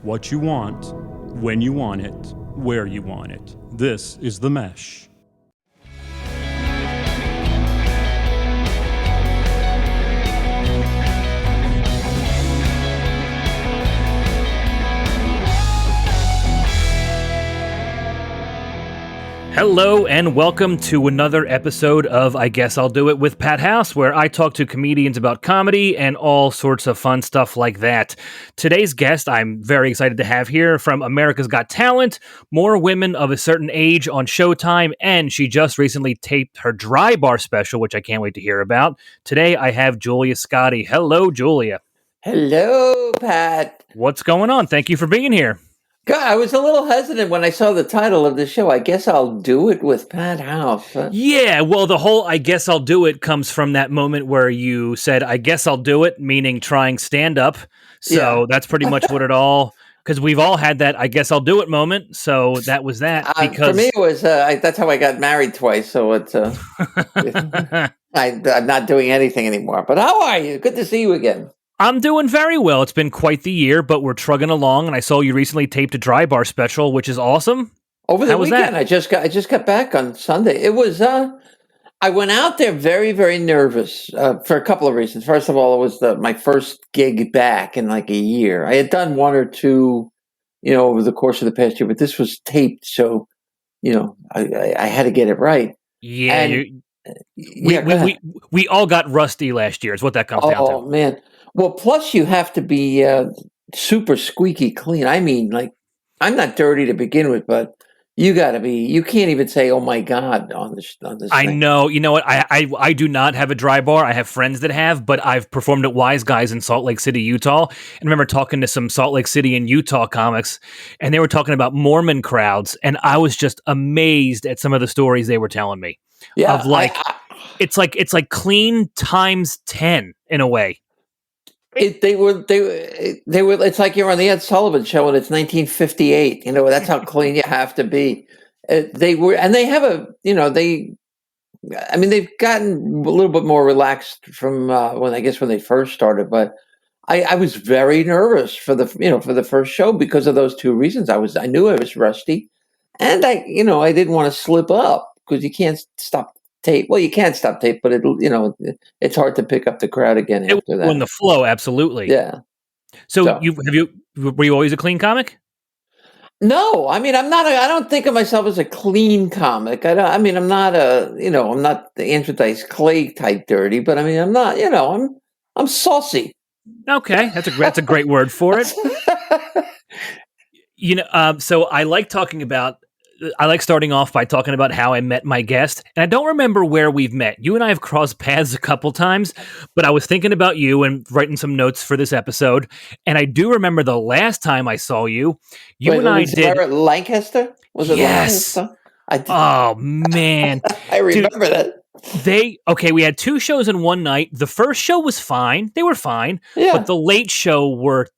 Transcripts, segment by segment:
what you want, when you want it, where you want it. This is The Mesh. Hello and welcome to another episode of I Guess I'll Do It with Pat House, where I talk to comedians about comedy and all sorts of fun stuff like that. Today's guest I'm very excited to have here from America's Got Talent, More Women of a Certain Age on SHOWTIME, and she just recently taped her Dry Bar special, which I can't wait to hear about. Today I have Julia Scotti. Hello, Julia. Hello, Pat. What's going on? Thank you for being here. God, I was a little hesitant when I saw the title of the show. I guess I'll do it with Pat House. Yeah, well, the whole I guess I'll do it comes from that moment where you said, I guess I'll do it, meaning trying stand-up. So that's pretty much what it all, because we've all had that I guess I'll do it moment. So that was that. For me, it was, that's how I got married twice. So it's, I'm not doing anything anymore. But how are you? Good to see you again. I'm doing very well. It's been quite the year, but we're trugging along. And I saw you recently taped a Dry Bar special, which is awesome. Over the weekend, I just got back on Sunday. It was, I went out there very, very nervous for a couple of reasons. First of all, it was my first gig back in like a year. I had done one or two, over the course of the past year, but this was taped. So, I had to get it right. Yeah. And, we all got rusty last year is what that comes down to. Oh, man. Well, plus you have to be super squeaky clean. I mean, like, I'm not dirty to begin with, but you got to be. You can't even say, "Oh my God" on this. I thing. know. You know what? I do not have a dry bar. I have friends that have, but I've performed at Wise Guys in Salt Lake City, Utah. And I remember talking to some Salt Lake City and Utah comics, and they were talking about Mormon crowds, and I was just amazed at some of the stories they were telling me. Yeah, of like, it's like clean times 10 in a way. They were. It's like you're on the Ed Sullivan Show and it's 1958. That's how clean you have to be. They were, and they have they've gotten a little bit more relaxed from when they first started. But I was very nervous for the first show because of those two reasons. I knew I was rusty, and I didn't want to slip up because you can't stop tape. Well, you can't stop tape, but it's hard to pick up the crowd again after that. In the flow, absolutely. Yeah. So were you always a clean comic? No, I mean, I'm not. I don't think of myself as a clean comic. I'm not I'm not the Andrew Clay type dirty, but I mean, I'm not. I'm saucy. Okay, that's a great word for it. So I like starting off by talking about how I met my guest. And I don't remember where we've met. You and I have crossed paths a couple times, but I was thinking about you and writing some notes for this episode. And I do remember the last time I saw you. I did Lancaster? Was it Lancaster? Oh man. I remember that. We had two shows in one night. The first show was fine. They were fine. Yeah. But the late show were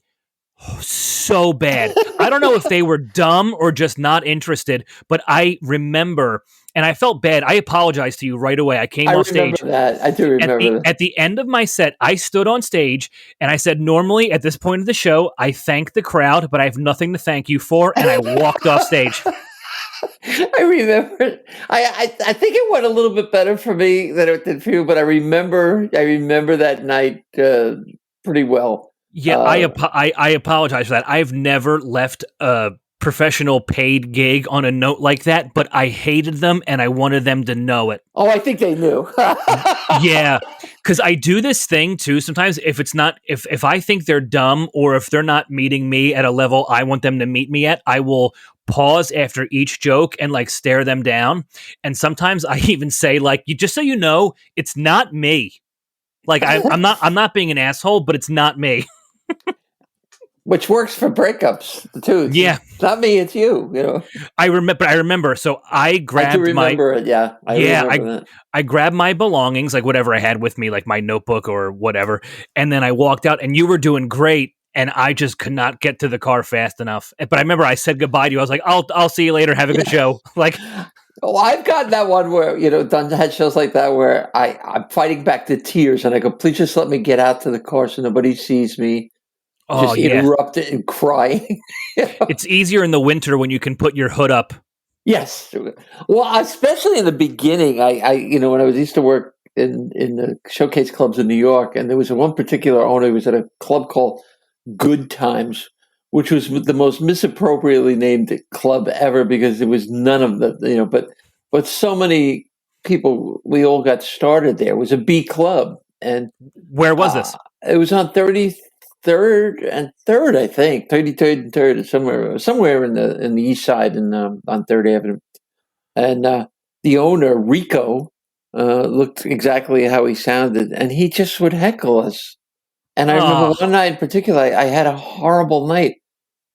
so bad. I don't know if they were dumb or just not interested, but I remember, and I felt bad. I apologized to you right away. I came off stage. I do remember that. At the end of my set, I stood on stage and I said, normally at this point of the show, I thank the crowd, but I have nothing to thank you for. And I walked off stage. I remember. I think it went a little bit better for me than it did for you, but I remember that night pretty well. Yeah, I apologize for that. I've never left a professional paid gig on a note like that, but I hated them and I wanted them to know it. Oh, I think they knew. Yeah, because I do this thing too. Sometimes if I think they're dumb or if they're not meeting me at a level I want them to meet me at, I will pause after each joke and like stare them down. And sometimes I even say like, just so you know, it's not me. Like I'm not being an asshole, but it's not me. Which works for breakups too. Yeah, it's not me, it's you. I remember. So I grabbed. I do remember it. Yeah. I grabbed my belongings, like whatever I had with me, like my notebook or whatever, and then I walked out. And you were doing great, and I just could not get to the car fast enough. But I remember I said goodbye to you. I was like, "I'll see you later. Have a good show." Like. Oh, I've gotten that one where, had shows like that where I'm fighting back the tears and I go, please just let me get out to the car so nobody sees me. Oh, just yeah. erupted in crying. It's easier in the winter when you can put your hood up. Yes. Well, especially in the beginning, I when I used to work in the showcase clubs in New York, and there was one particular owner who was at a club called Good Times, which was the most misappropriately named club ever because there was none of but so many people, we all got started there. It was a B club, and Where was this? it was on 33rd and 3rd, I think. 33rd and 3rd, somewhere in the east side and on 3rd Avenue. And the owner, Rico, looked exactly how he sounded, and he just would heckle us. And I remember one night in particular, I had a horrible night,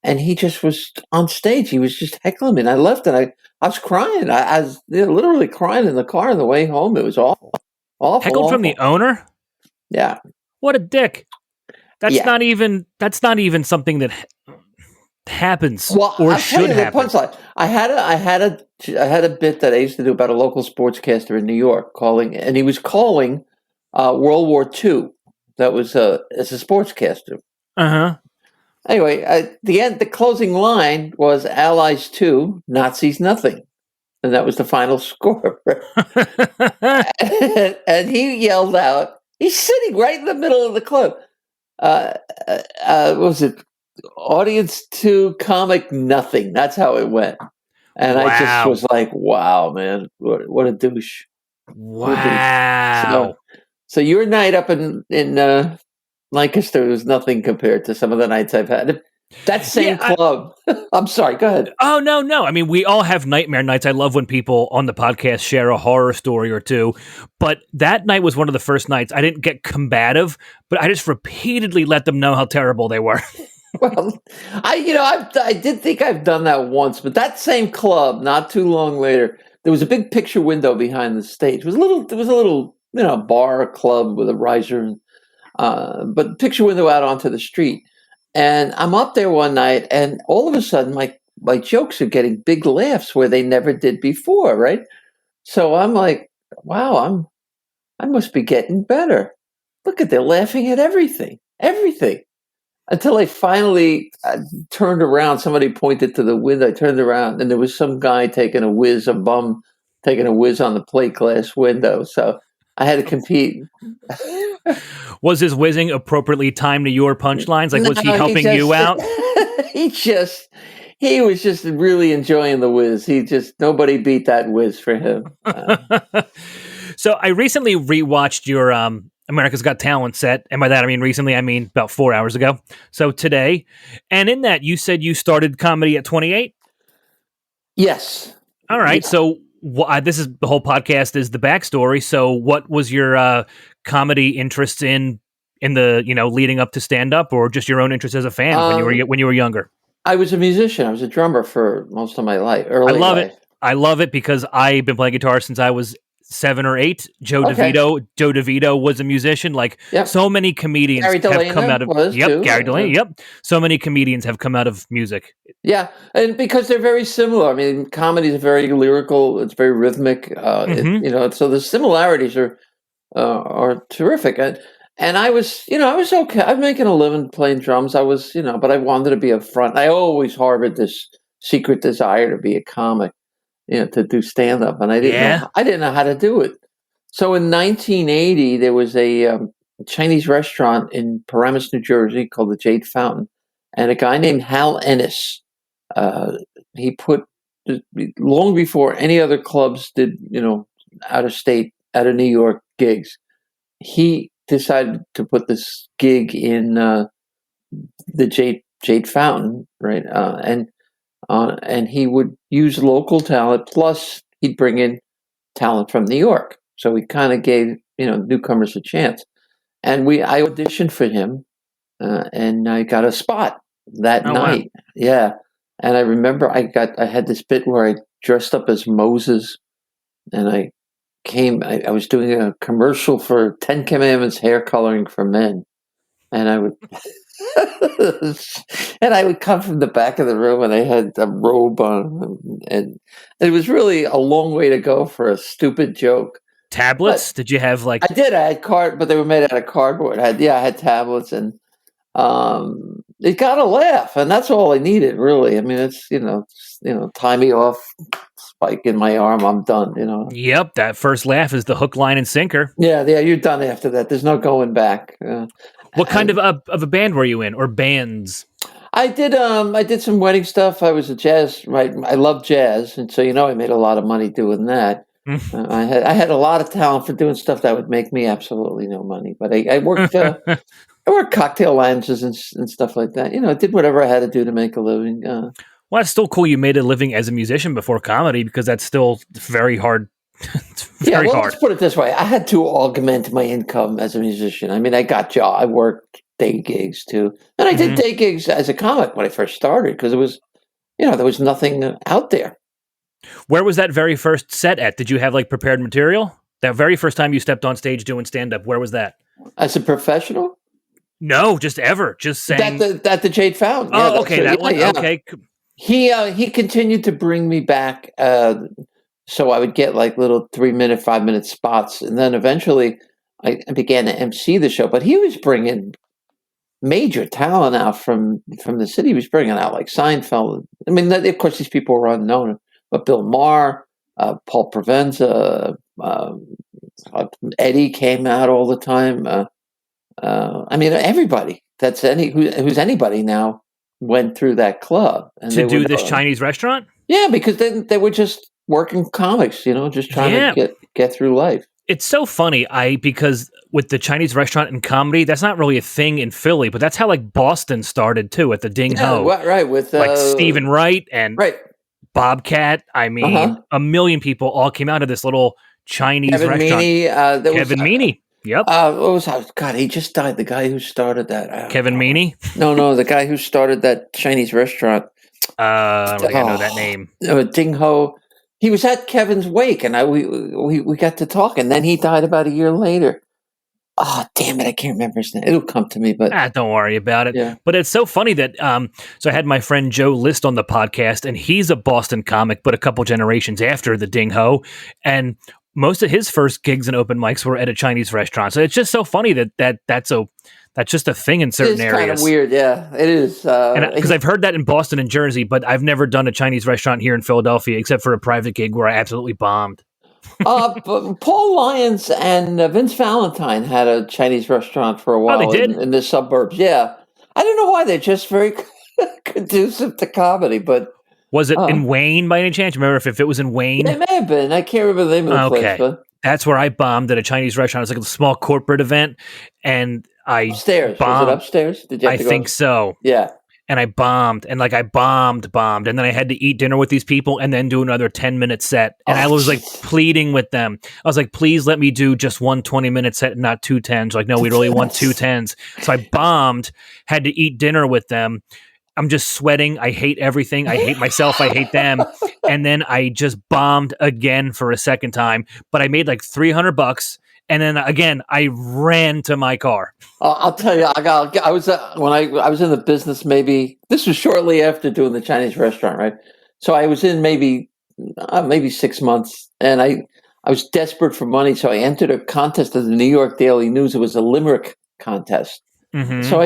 and he just was on stage. He was just heckling me, and I left, and I was crying. I was literally crying in the car on the way home. It was awful. Heckled from the owner? Yeah. What a dick. That's not even something that happens or should happen. The punchline. I had a bit that I used to do about a local sportscaster in New York and he was calling World War II. That was as a sportscaster. Uh-huh. Anyway, the closing line was Allies 2, Nazis nothing. And that was the final score. and he yelled out, he's sitting right in the middle of the club. What was it? Audience 2, comic nothing. That's how it went. And wow. I just was like, wow, man, what a douche. Wow. So your night up in Lancaster was nothing compared to some of the nights I've had. That same club. I'm sorry, go ahead. Oh, no. I mean, we all have nightmare nights. I love when people on the podcast share a horror story or two. But that night was one of the first nights I didn't get combative, but I just repeatedly let them know how terrible they were. Well, I did think I've done that once, but that same club, not too long later, there was a big picture window behind the stage. There was a little bar club with a riser, but picture window out onto the street. And I'm up there one night, and all of a sudden, my jokes are getting big laughs where they never did before, right? So I'm like, wow, I must be getting better. Look they're laughing at everything. Until I finally turned around, somebody pointed to the window. I turned around, and there was some guy taking a whiz on the plate glass window. So I had to compete. Was his whizzing appropriately timed to your punchlines? Like, was he helping you out? He was just really enjoying the whiz. Nobody beat that whiz for him. So I recently rewatched your America's Got Talent set. And by that, I mean recently, I mean about 4 hours ago. So today. And in that, you said you started comedy at 28? Yes. All right. Yeah. So this is the whole podcast is the backstory. So what was your comedy interests in the, leading up to stand up, or just your own interest as a fan when you were younger? I was a musician. I was a drummer for most of my life. I love it because I've been playing guitar since I was 7 or 8. Joe DeVito was a musician. So many comedians have come out of Gary Delaney. Yep. So many comedians have come out of music. Yeah. And because they're very similar. I mean, comedy is very lyrical. It's very rhythmic. So the similarities are terrific. And I was okay. I'm making a living playing drums. I was, but I wanted to be up front. I always harbored this secret desire to be a comic, to do stand-up. And I didn't know how to do it. So in 1980, there was a Chinese restaurant in Paramus, New Jersey called the Jade Fountain. And a guy named Hal Ennis, he put, long before any other clubs did, out of New York gigs, he decided to put this gig in the Jade Fountain, right? And he would use local talent, plus he'd bring in talent from New York. So he kind of gave newcomers a chance. And I auditioned for him, and I got a spot that night. Wow. Yeah, and I remember I had this bit where I dressed up as Moses, and I was doing a commercial for 10 Commandments hair coloring for men. And I would come from the back of the room, and I had a robe on, and it was really a long way to go for a stupid joke. Tablets? Did you have I did. I had but they were made out of cardboard. I had tablets, and It got a laugh, and that's all I needed, really. I mean, it's tie me off, spike in my arm, I'm done. Yep, that first laugh is the hook, line, and sinker. Yeah, you're done after that. There's no going back. What kind of a band were you in, or bands? I did some wedding stuff. I was a jazz, right? I love jazz, and so I made a lot of money doing that. I had a lot of talent for doing stuff that would make me absolutely no money, but I worked. I worked cocktail lounges and stuff like that. I did whatever I had to do to make a living. Well, it's still cool you made a living as a musician before comedy, because that's still very hard. Hard. Let's put it this way. I had to augment my income as a musician. I mean, I worked day gigs too. And I did day gigs as a comic when I first started, because it was, there was nothing out there. Where was that very first set at? Did you have like prepared material? That very first time you stepped on stage doing stand-up, where was that? As a professional? No, just ever. Just saying. That the Jade Found. Oh, okay. That one. Yeah. Okay. He continued to bring me back, so I would get like little 3-minute, 5-minute spots, and then eventually I began to MC the show. But he was bringing major talent out from the city. He was bringing out like Seinfeld. I mean, of course, these people were unknown, but Bill Maher, Paul Provenza, Eddie came out all the time. I mean, everybody who's anybody now went through that club and to do this Chinese restaurant. Yeah, because they were just working comics, just trying to get through life. It's so funny, because with the Chinese restaurant and comedy, that's not really a thing in Philly, but that's how like Boston started too, at the Ding Ho. Right, with like Stephen Wright and Bobcat. I mean, a million people all came out of this little Chinese restaurant. Kevin Meaney. Yep. What was that? God, he just died. The guy who started that. Kevin Meaney? No, the guy who started that Chinese restaurant. I don't think I know that name. Ding Ho. He was at Kevin's wake, and we got to talk, and then he died about a year later. Oh, damn it! I can't remember his name. It'll come to me, but don't worry about it. Yeah. But it's so funny that so I had my friend Joe List on the podcast, and he's a Boston comic, but a couple generations after the Ding Ho, and most of his first gigs and open mics were at a Chinese restaurant. So it's just so funny that's just a thing in certain areas. It's kind of weird, yeah. It is. Because I've heard that in Boston and Jersey, but I've never done a Chinese restaurant here in Philadelphia, except for a private gig where I absolutely bombed. But Paul Lyons and Vince Valentine had a Chinese restaurant for a while. They did? In the suburbs, yeah. I don't know why. They're just very conducive to comedy, but... Was it in Wayne by any chance? Remember if it was in Wayne? It may have been. I can't remember the name of the place. But... That's where I bombed at a Chinese restaurant. It was like a small corporate event, and I upstairs. Bombed. Was it upstairs? Did you have I think so. Yeah. And I bombed, and I bombed, and then I had to eat dinner with these people, and then do another 10-minute set. And I was like pleading with them. I was like, "Please let me do just one 20-minute set, not 2 10s." Like, no, we really want 2 10s. So I bombed. Had to eat dinner with them. I'm just sweating. I hate everything. I hate myself. I hate them. And then I just bombed again for a second time. But I made like $300. And then again, I ran to my car. I'll tell you, I was when I was in the business. Maybe this was shortly after doing the Chinese restaurant, right? So I was in maybe 6 months, and I was desperate for money. So I entered a contest at the New York Daily News. It was a limerick contest. Mm-hmm. So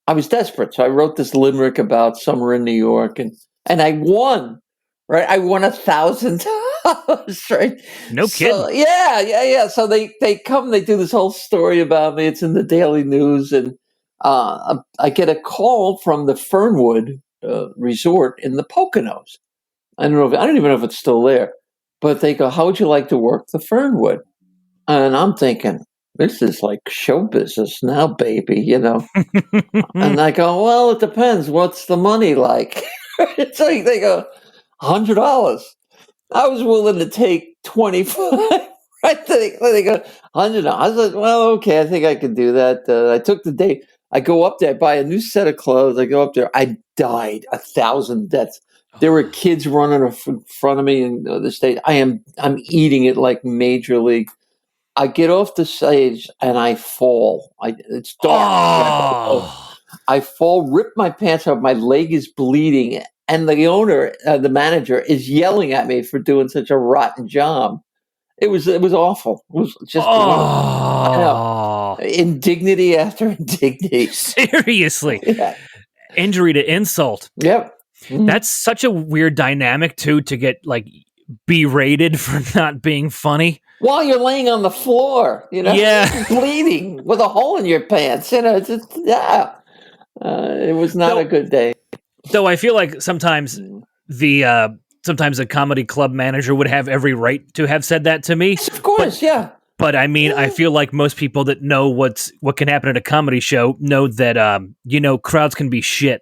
I was desperate. So I wrote this limerick about summer in New York, and I won. Right, I won $1,000. Right, no kidding. So, yeah. So they come, they do this whole story about me. It's in the Daily News, and I get a call from the Fernwood Resort in the Poconos. I don't even know if it's still there, but they go, "How would you like to work the Fernwood?" And I'm thinking, this is like show business now, baby, And I go, "Well, it depends. What's the money like?" So they go, $100. I was willing to take 25. Right? They go, $100. I was like, well, okay, I think I can do that. I took the date. I go up there, I buy a new set of clothes. I go up there. I died 1,000 deaths. There were kids running in front of me in the stage. I'm eating it like major league. I get off the stage and I fall. It's dark. Oh. I fall, rip my pants off. My leg is bleeding. And the owner, the manager, is yelling at me for doing such a rotten job. It was awful. It was just indignity after indignity. Seriously. Yeah. Injury to insult. Yep. Mhm. That's such a weird dynamic too, to get like berated for not being funny. While you're laying on the floor, Yeah. bleeding with a hole in your pants, it's just, it was not a good day. Though I feel like sometimes sometimes a comedy club manager would have every right to have said that to me. Yes, of course, yeah. But I mean, I feel like most people that know what can happen at a comedy show know that crowds can be shit.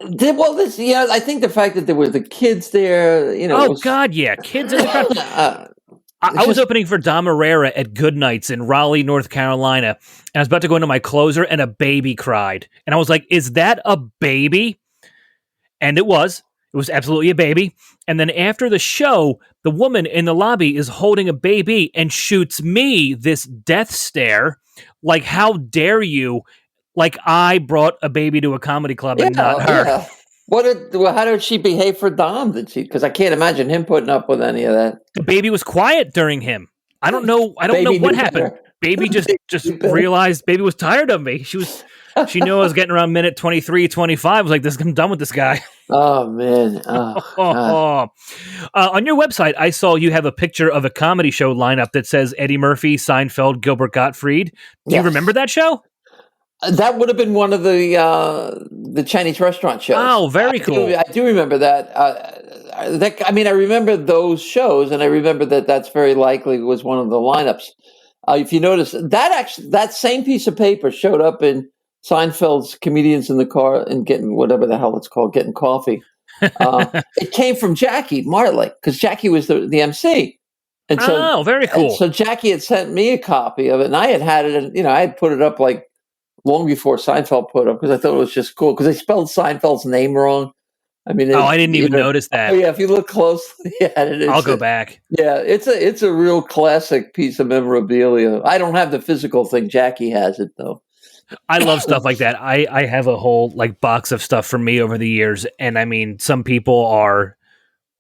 Well, I think the fact that there were the kids there, God, yeah, kids in the crowd. I was opening for Dom Herrera at Good Nights in Raleigh, North Carolina, and I was about to go into my closer, and a baby cried. And I was like, is that a baby? And it was. It was absolutely a baby. And then after the show, the woman in the lobby is holding a baby and shoots me this death stare. Like, how dare you? Like, I brought a baby to a comedy club and not her. Yeah. How did she behave for Dom? Because I can't imagine him putting up with any of that. The baby was quiet during him. I don't know what happened. Baby just realized baby was tired of me. She knew I was getting around minute 23, 25. I was like, I'm done with this guy. Oh, man. On your website, I saw you have a picture of a comedy show lineup that says Eddie Murphy, Seinfeld, Gilbert Gottfried. Do you remember that show? That would have been one of the Chinese restaurant shows. Oh, very cool. I do remember that. I remember those shows, and I remember that very likely was one of the lineups. If you notice, that same piece of paper showed up in Seinfeld's Comedians in the Car and Getting whatever the hell it's called, Getting Coffee. It came from Jackie Martley because Jackie was the MC. And so, very cool. So Jackie had sent me a copy of it, and I had it, and I had put it up like long before Seinfeld put up because I thought it was just cool because they spelled Seinfeld's name wrong. I mean, I didn't even notice that. Oh yeah, if you look closely at it, I'll go back. Yeah, it's a real classic piece of memorabilia. I don't have the physical thing. Jackie has it though. I love stuff like that. I have a whole like box of stuff from me over the years, and I mean, some people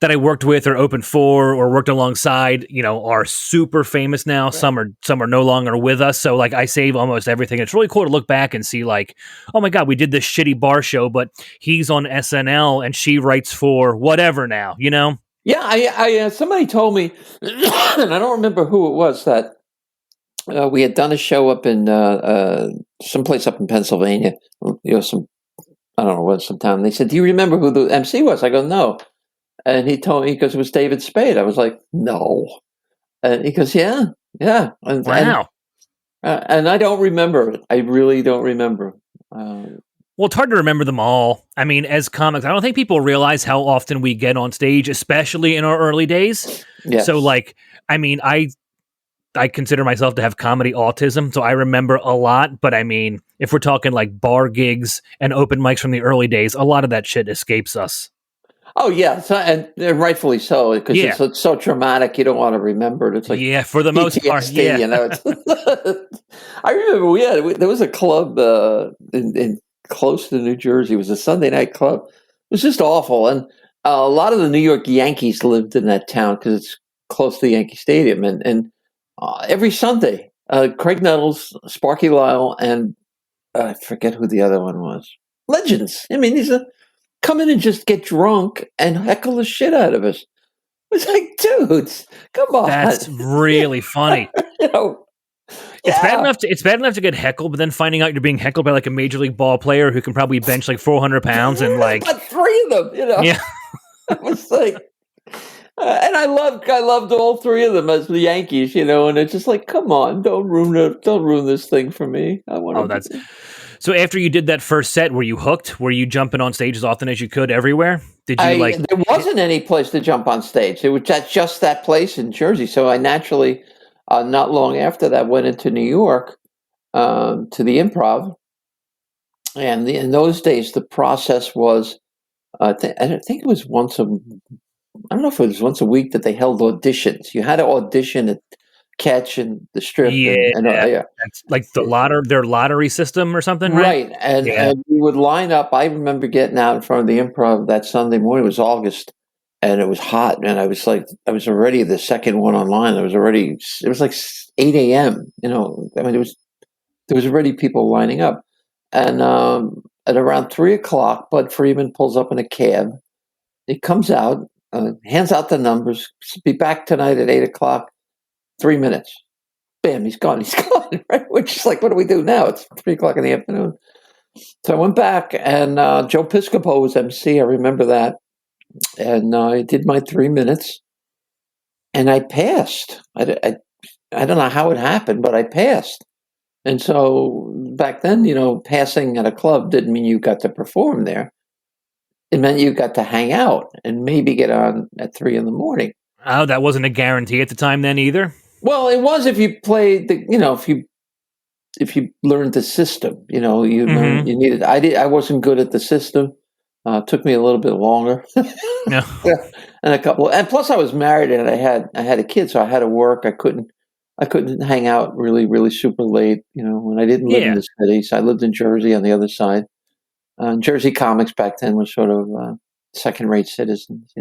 that I worked with or opened for or worked alongside, are super famous now. Right. Some are no longer with us. So like I save almost everything. It's really cool to look back and see like, oh my God, we did this shitty bar show, but he's on SNL and she writes for whatever now, Yeah, I somebody told me, and I don't remember who it was, that we had done a show up in someplace up in Pennsylvania, I don't know what, some town. They said, "Do you remember who the MC was?" I go, "No." And he told me, because it was David Spade. I was like, "No." And he goes, "Yeah." And, wow. And I don't remember it. I really don't remember. Well, it's hard to remember them all. I mean, as comics, I don't think people realize how often we get on stage, especially in our early days. Yes. So, like, I mean, I consider myself to have comedy autism, so I remember a lot. But I mean, if we're talking like bar gigs and open mics from the early days, a lot of that shit escapes us. Oh yeah, and rightfully so, because it's so traumatic. You don't want to remember it. It's like for the most part, yeah. I remember there was a club in close to New Jersey. It was a Sunday night club. It was just awful, and a lot of the New York Yankees lived in that town because it's close to the Yankee Stadium, and every Sunday, Craig Nettles, Sparky Lyle, and I forget who the other one was. Legends. I mean, these are come in and just get drunk and heckle the shit out of us. It's like, dudes, come on. That's really funny. It's bad enough to get heckled, but then finding out you're being heckled by like a major league ball player who can probably bench like 400 pounds and like but three of them, Yeah. I was like, and I loved all three of them as the Yankees, and it's just like, come on, don't ruin this thing for me. I want to. So after you did that first set, were you hooked? Were you jumping on stage as often as you could everywhere? Did you There wasn't any place to jump on stage. It was just that place in Jersey. So I naturally, not long after that, went into New York to the Improv. And in those days, the process was, I think it was I don't know if it was once a week that they held auditions. You had to audition at Catch and the Strip. Yeah. That's like their lottery system or something, right? Right. And we would line up. I remember getting out in front of the Improv that Sunday morning. It was August, and it was hot. And I was already the second one online. It was like 8 a.m. I mean, there was already people lining up. And at around 3:00, Bud Freeman pulls up in a cab. He comes out, hands out the numbers. Be back tonight at 8:00. 3 minutes. Bam, he's gone. He's gone. Right? Which is like, what do we do now? It's 3:00 in the afternoon. So I went back, and Joe Piscopo was MC. I remember that. And I did my 3 minutes, and I passed. I don't know how it happened, but I passed. And so back then, passing at a club didn't mean you got to perform there. It meant you got to hang out and maybe get on at 3 a.m. Oh, that wasn't a guarantee at the time then either? Well, it was if you played if you learned the system, you needed. I wasn't good at the system. Took me a little bit longer. No. And plus I was married and I had a kid, so I had to work. I couldn't hang out really, really super late, when I didn't live in the city. So I lived in Jersey on the other side. Jersey comics back then were sort of second-rate citizens,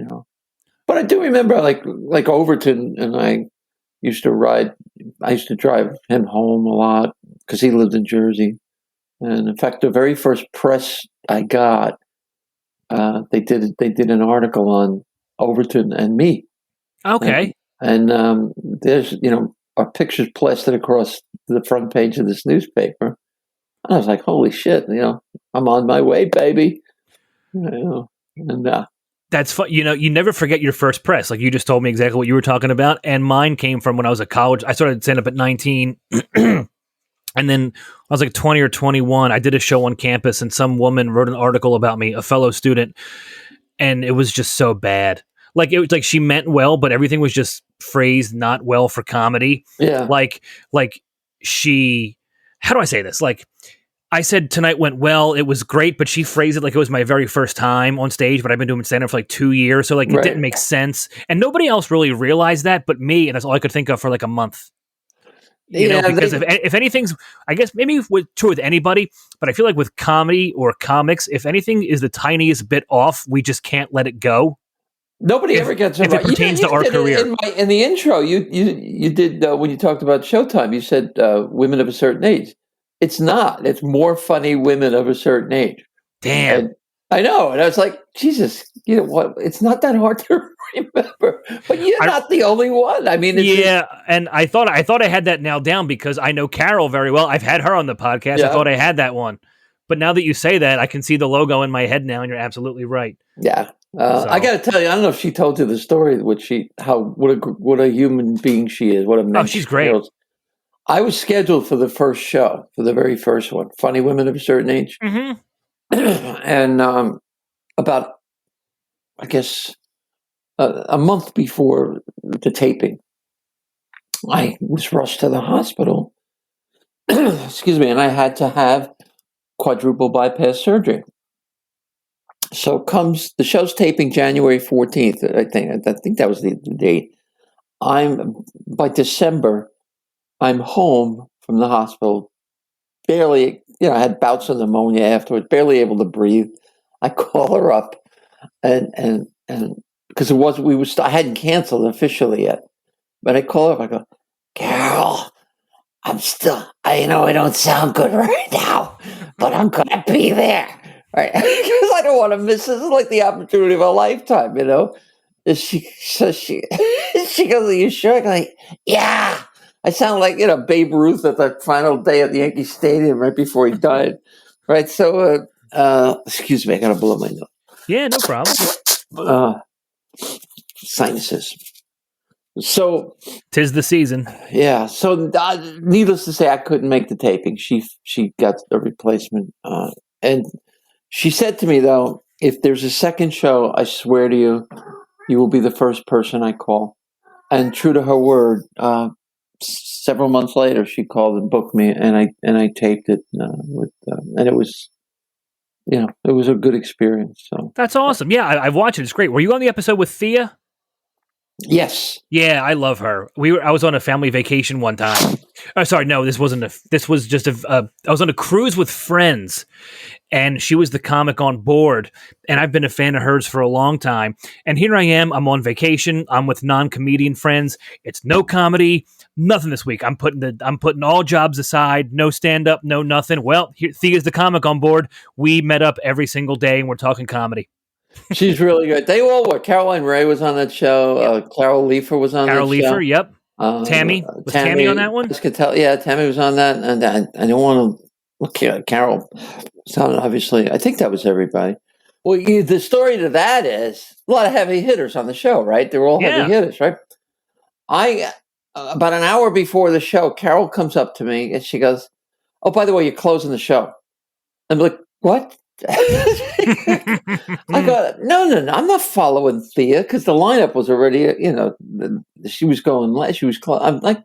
But I do remember like Overton, and I used to drive him home a lot because he lived in Jersey. And in fact, the very first press I got, they did an article on Overton and me. Okay. And there's, our pictures plastered across the front page of this newspaper. I was like, holy shit, I'm on my way, baby. And that's fun. You never forget your first press. Like you just told me exactly what you were talking about. And mine came from when I was at college. I started stand-up at 19. And then I was like 20 or 21. I did a show on campus, and some woman wrote an article about me, a fellow student. And it was just so bad. Like it was like she meant well, but everything was just phrased not well for comedy. Yeah. Like she, how do I say this? Like I said, tonight went well. It was great, but she phrased it like it was my very first time on stage, but I've been doing stand-up for like 2 years. So like it didn't make sense. And nobody else really realized that but me. And that's all I could think of for like a month. Because if anything's, I guess maybe true with anybody, but I feel like with comedy or comics, if anything is the tiniest bit off, we just can't let it go. Nobody ever gets it right. If it pertains to our career. In the intro, you did, when you talked about Showtime, you said women of a certain age. It's not. It's more funny women of a certain age. Damn. And I know. And I was like, Jesus, what? It's not that hard to remember. But you're not the only one. I mean, and I thought I had that nailed down because I know Carol very well. I've had her on the podcast. Yeah. I thought I had that one. But now that you say that, I can see the logo in my head now, and you're absolutely right. Yeah. I got to tell you, I don't know if she told you the story, what a human being she is. What a man. Oh, she's great. I was scheduled for the first show, for the very first one, Funny Women of a Certain Age. Mm-hmm. And about, I guess, a month before the taping, I was rushed to the hospital. Excuse me, and I had to have quadruple bypass surgery. So comes the show's taping January 14th. I think that was the date. By December, I'm home from the hospital, barely, I had bouts of pneumonia afterwards, barely able to breathe. I call her up, and because I hadn't canceled officially yet, but I call her up. I go, Carol, I know I don't sound good right now, but I'm gonna be there, right? Because I don't want to miss this. It's like the opportunity of a lifetime, And she goes, "Are you sure?" I'm like, "Yeah." I sound like, Babe Ruth at the final day at the Yankee Stadium right before he died. Right. So, excuse me, I got to blow my nose. Yeah, no problem. Sinuses. So 'tis the season. Yeah. So needless to say, I couldn't make the taping. She got a replacement. And she said to me, though, if there's a second show, I swear to you, you will be the first person I call. And true to her word, several months later, she called and booked me, and I taped it and it was, it was a good experience. So that's awesome. Yeah, I've watched it. It's great. Were you on the episode with Thea? Yes. Yeah, I love her. I was on a family vacation one time. Sorry, no, this wasn't this was just I was on a cruise with friends, and she was the comic on board, and I've been a fan of hers for a long time. And here I am, I'm on vacation, I'm with non-comedian friends. It's no comedy. Nothing this week. I'm putting all jobs aside. No stand up. No nothing. Well, Thea's the comic on board. We met up every single day and we're talking comedy. She's really good. They all were. Caroline Ray was on that show. Carol Leifer was on that show. Carol Leifer, yep. Tammy was Tammy on that one. Tammy was on that, and I don't want to. Okay, Carol. So obviously, I think that was everybody. Well, the story to that is a lot of heavy hitters on the show, right? They're all heavy hitters, right? About an hour before the show, Carol comes up to me and she goes, "Oh, by the way, you're closing the show." I'm like, "What?" I go, no, I'm not following Thea because the lineup was already, she was going, she was close. I'm like,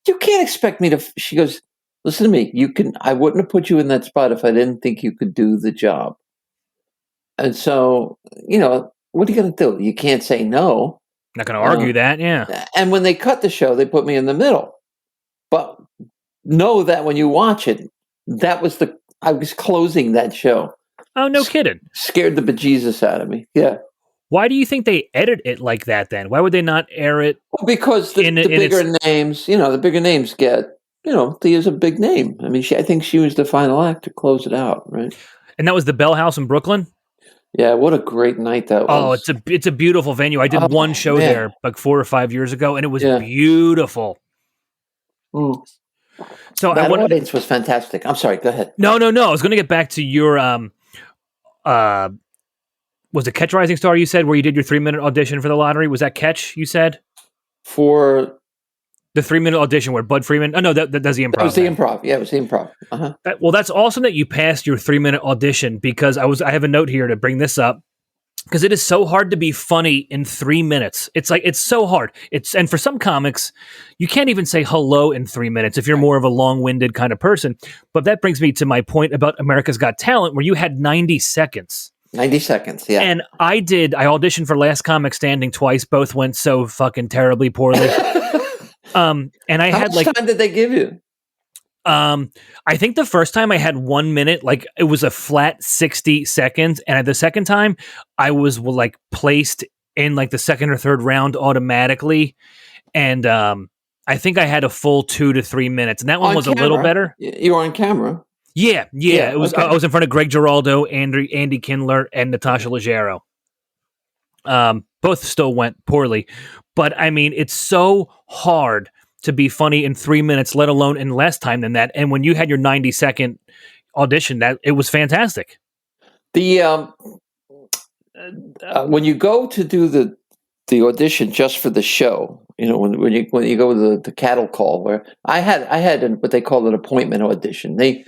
you can't expect me to. She goes, "Listen to me. I wouldn't have put you in that spot if I didn't think you could do the job." And so, what are you going to do? You can't say no. Not going to argue that, yeah. And when they cut the show, they put me in the middle. But know that when you watch it, I was closing that show. Oh, no kidding. Scared the bejesus out of me. Yeah. Why do you think they edit it like that then? Why would they not air it? Well, because the bigger names, the bigger names get, Thea's a big name. I mean, I think she was the final act to close it out, right? And that was the Bell House in Brooklyn? Yeah, what a great night that was. Oh, it's a beautiful venue. I did one show there like 4 or 5 years ago, and it was beautiful. Mm. So that audience was fantastic. I'm sorry, go ahead. No. I was going to get back to your was it Catch Rising Star you said where you did your 3-minute audition for the lottery? Was that Catch you said? For the 3-minute audition where Bud Freeman. Oh no, that does the improv. That was the improv. Yeah, it was the improv. Uh-huh. Well, that's awesome that you passed your 3-minute audition because I have a note here to bring this up. Because it is so hard to be funny in 3 minutes. It's so hard. And for some comics, you can't even say hello in 3 minutes if you're more of a long-winded kind of person. But that brings me to my point about America's Got Talent, where you had 90 seconds. 90 seconds, yeah. And I auditioned for Last Comic Standing twice. Both went so fucking terribly poorly. And I How had much time did they give you? I think the first time I had 1 minute, like it was a flat 60 seconds. And at the second time I was like placed in like the second or third round automatically. And, I think I had a full 2 to 3 minutes and that one was camera. A little better. You were on camera. Yeah. It was, okay. I was in front of Greg Giraldo, Andy Kindler and Natasha Leggero. Both still went poorly, but I mean, it's so hard to be funny in 3 minutes, let alone in less time than that. And when you had your 90-second audition, that it was fantastic. The when you go to do the audition just for the show, when you go to the cattle call, where I had what they call an appointment audition. They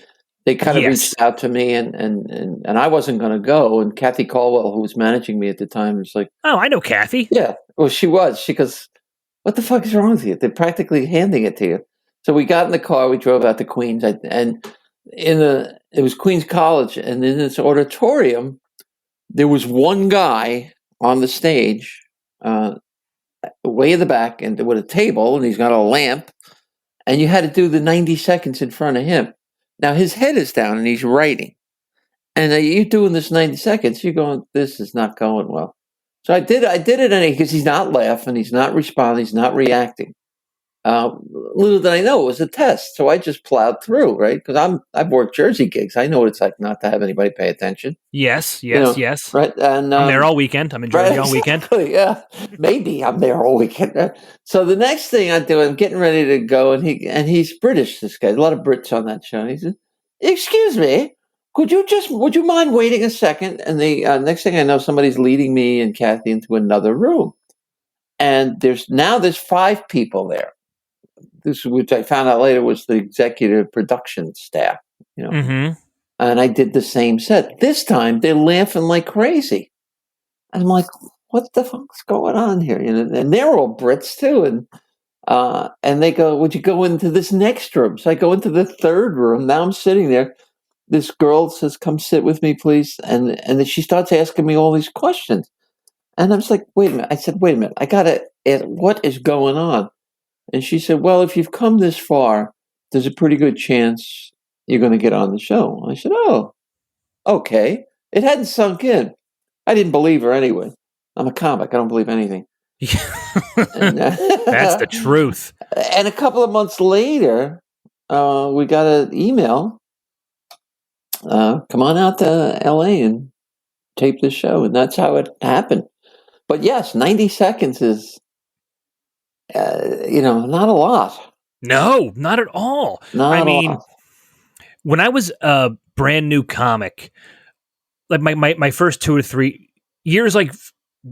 kind of reached out to me and I wasn't going to go. And Kathy Caldwell, who was managing me at the time, was like, "Oh, I know Kathy." Yeah, well, she was. She goes, "What the fuck is wrong with you? They're practically handing it to you." So we got in the car, we drove out to Queens, and it was Queens College, and in this auditorium, there was one guy on the stage, way in the back, and with a table, and he's got a lamp, and you had to do the 90 seconds in front of him. Now his head is down, and he's writing, and you're doing this 90 seconds. You're going, "This is not going well." So I did it anyway because he's not laughing, he's not responding, he's not reacting. Little did I know it was a test, so I just plowed through, right? Because I've worked Jersey gigs, I know what it's like not to have anybody pay attention. Yes, right. And I'm there all weekend. I'm in Jersey all weekend. Yeah, maybe I'm there all weekend. So the next thing I do, I'm getting ready to go, and he's British. This guy, a lot of Brits on that show. He said, "Excuse me. Would you mind waiting a second?" And the next thing I know, somebody's leading me and Kathy into another room. And there's 5 people there. This, which I found out later, was the executive production staff, Mm-hmm. And I did the same set. This time, they're laughing like crazy. And I'm like, what the fuck's going on here? And they're all Brits too. And they go, "Would you go into this next room?" So I go into the third room. Now I'm sitting there. This girl says, "Come sit with me, please." And then she starts asking me all these questions. And I was like, wait a minute. I said, "Wait a minute. I got to ask, what is going on?" And she said, "Well, if you've come this far, there's a pretty good chance you're going to get on the show." I said, "Oh, okay." It hadn't sunk in. I didn't believe her anyway. I'm a comic. I don't believe anything. And, That's the truth. And a couple of months later, we got an email. Come on out to LA and tape the show, and that's how it happened. But yes, 90 seconds is, not a lot. No, not at all. Not I mean, a lot. when I was a brand new comic, like my first 2 or 3 years, like,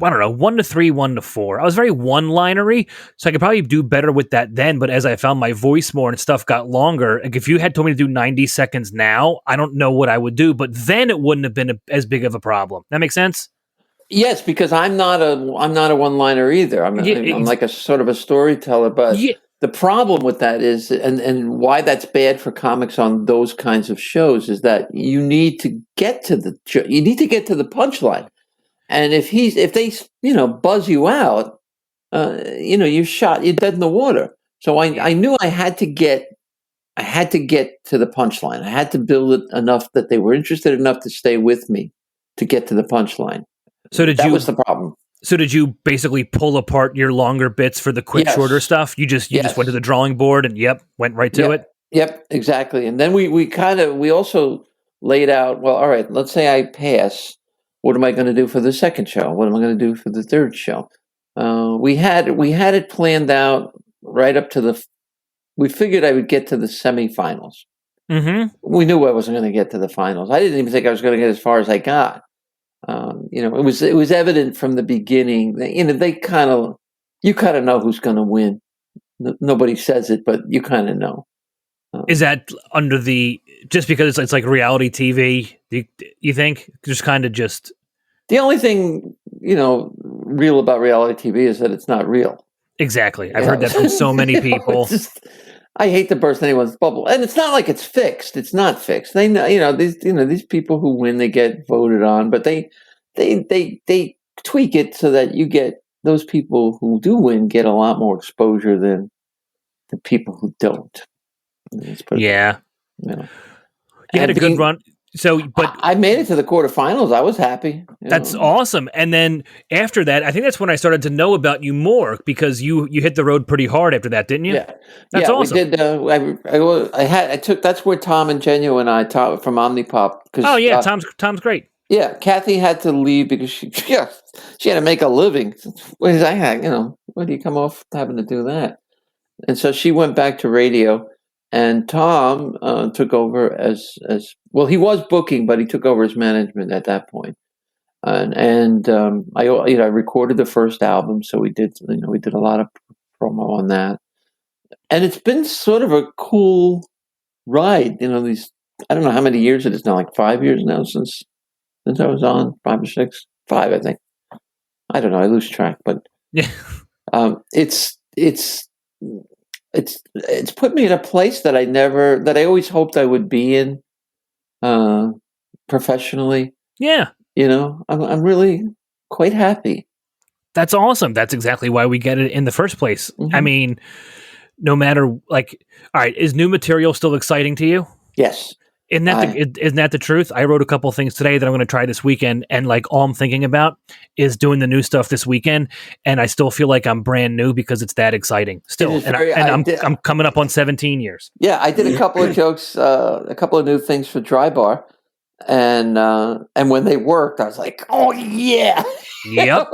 I don't know, 1 to 3, 1 to 4. I was very one-linery, so I could probably do better with that then. But as I found my voice more and stuff got longer, like if you had told me to do 90 seconds now, I don't know what I would do. But then it wouldn't have been as big of a problem. That makes sense? Yes, because I'm not a one-liner either. I'm like a sort of a storyteller. But the problem with that is, and why that's bad for comics on those kinds of shows, is that you need to get to the punchline. And if they buzz you out, you're dead in the water. So I knew I had to get to the punchline. I had to build it enough that they were interested enough to stay with me to get to the punchline. So that was the problem. So did you basically pull apart your longer bits for the quick, shorter stuff? You just went to the drawing board and went right to it? Yep, exactly. And then we also laid out, well, all right, let's say I pass. What am I going to do for the second show? What am I going to do for the third show? We had it planned out right up to we figured I would get to the semifinals. Mm-hmm. We knew I wasn't going to get to the finals. I didn't even think I was going to get as far as I got. It was evident from the beginning that, you kind of know who's going to win. Nobody says it, but you kind of know. Is that under just because it's like reality TV? You think just kind of just the only thing real about reality TV is that it's not real. Exactly. I've heard that from so many people. I hate to burst anyone's bubble, and it's not like it's fixed. It's not fixed. They know, these people who win, they get voted on, but they tweak it so that you get those people who do win get a lot more exposure than the people who don't. Yeah. You had a good run. So, but I made it to the quarterfinals. I was happy. That's awesome. And then after that, I think that's when I started to know about you more, because you hit the road pretty hard after that, didn't you? Yeah, that's awesome. We did. That's where Tom and Genu and I taught from Omnipop. Oh yeah, Tom's great. Yeah, Kathy had to leave because she had to make a living. Where do you come off having to do that? And so she went back to radio. And Tom took over as well. He was booking, but he took over as management at that point. And I recorded the first album, so we did a lot of promo on that. And it's been sort of a cool ride. These, I don't know how many years it is now, like 5 years now since I was on, 5 or 6, 5 I think. I don't know, I lose track, but yeah, it's put me in a place that I always hoped I would be in, professionally. Yeah. I'm really quite happy. That's awesome. That's exactly why we get it in the first place. Mm-hmm. I mean, no matter all right, is new material still exciting to you? Yes. Isn't that the truth? I wrote a couple of things today that I'm going to try this weekend, and all I'm thinking about is doing the new stuff this weekend. And I still feel like I'm brand new because it's that exciting still. I'm coming up on 17 years. Yeah, I did a couple of jokes, a couple of new things for Dry Bar, and when they worked, I was like, oh yeah, yep,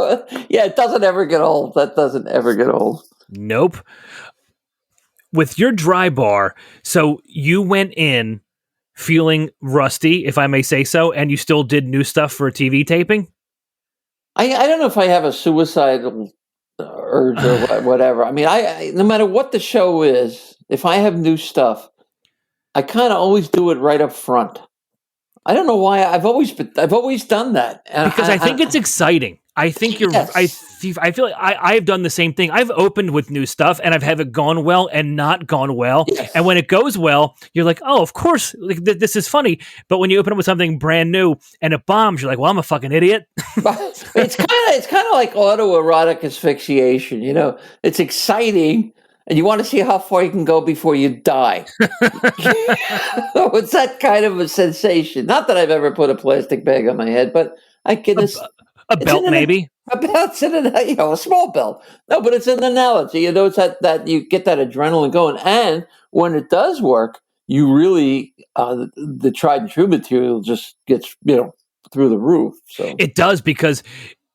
yeah. It doesn't ever get old. That doesn't ever get old. Nope. With your Dry Bar, so you went in feeling rusty, if I may say so, and you still did new stuff for a TV taping? I don't know if I have a suicidal urge or whatever. I mean, I no matter what the show is, if I have new stuff, I kind of always do it right up front. I don't know why. I've always done that because I think it's exciting. I think you're. Yes. I feel like I've done the same thing. I've opened with new stuff and I've had it gone well and not gone well. Yes. And when it goes well, you're like, oh, of course, this is funny. But when you open up with something brand new and it bombs, you're like, well, I'm a fucking idiot. It's kind of like autoerotic asphyxiation. It's exciting. And you want to see how far you can go before you die. It's that kind of a sensation. Not that I've ever put a plastic bag on my head, but I can. A belt, maybe. A belt's a small belt. No, but it's an analogy. It's that you get that adrenaline going, and when it does work, you really the tried and true material just gets through the roof. So It does, because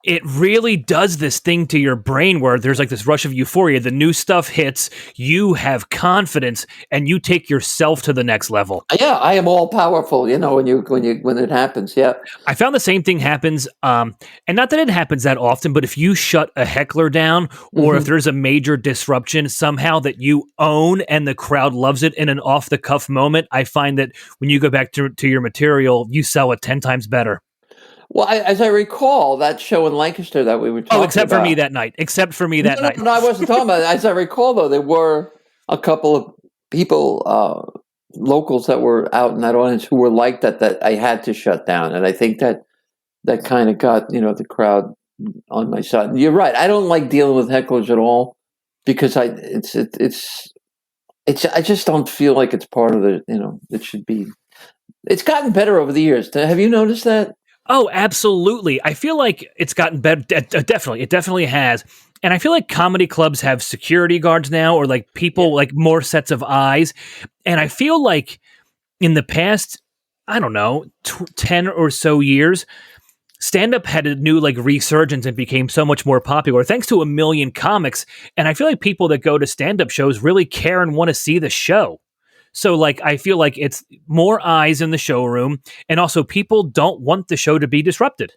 it really does this thing to your brain where there's like this rush of euphoria. The new stuff hits, you have confidence, and you take yourself to the next level. yeah, I am all powerful. When it happens. Yeah, I found the same thing happens, and not that it happens that often, but if you shut a heckler down, or if there's a major disruption somehow that you own and the crowd loves it in an off the cuff moment, I find that when you go back to your material, you sell it 10 times better. Well, as I recall, that show in Lancaster that we were talking about. Except for me that night. No, I wasn't talking about it. As I recall, though, there were a couple of people, locals that were out in that audience who were like that I had to shut down. And I think that kind of got, the crowd on my side. And you're right. I don't like dealing with hecklers at all because I just don't feel like it's part of the, it should be. It's gotten better over the years. Have you noticed that? Oh, absolutely. I feel like it's gotten better. Definitely. It definitely has. And I feel like comedy clubs have security guards now, or like people, like more sets of eyes. And I feel like in the past, I don't know, 10 or so years, stand-up had a new like resurgence and became so much more popular thanks to a million comics. And I feel like people that go to stand-up shows really care and want to see the show. So, like, I feel like it's more eyes in the showroom, and also people don't want the show to be disrupted.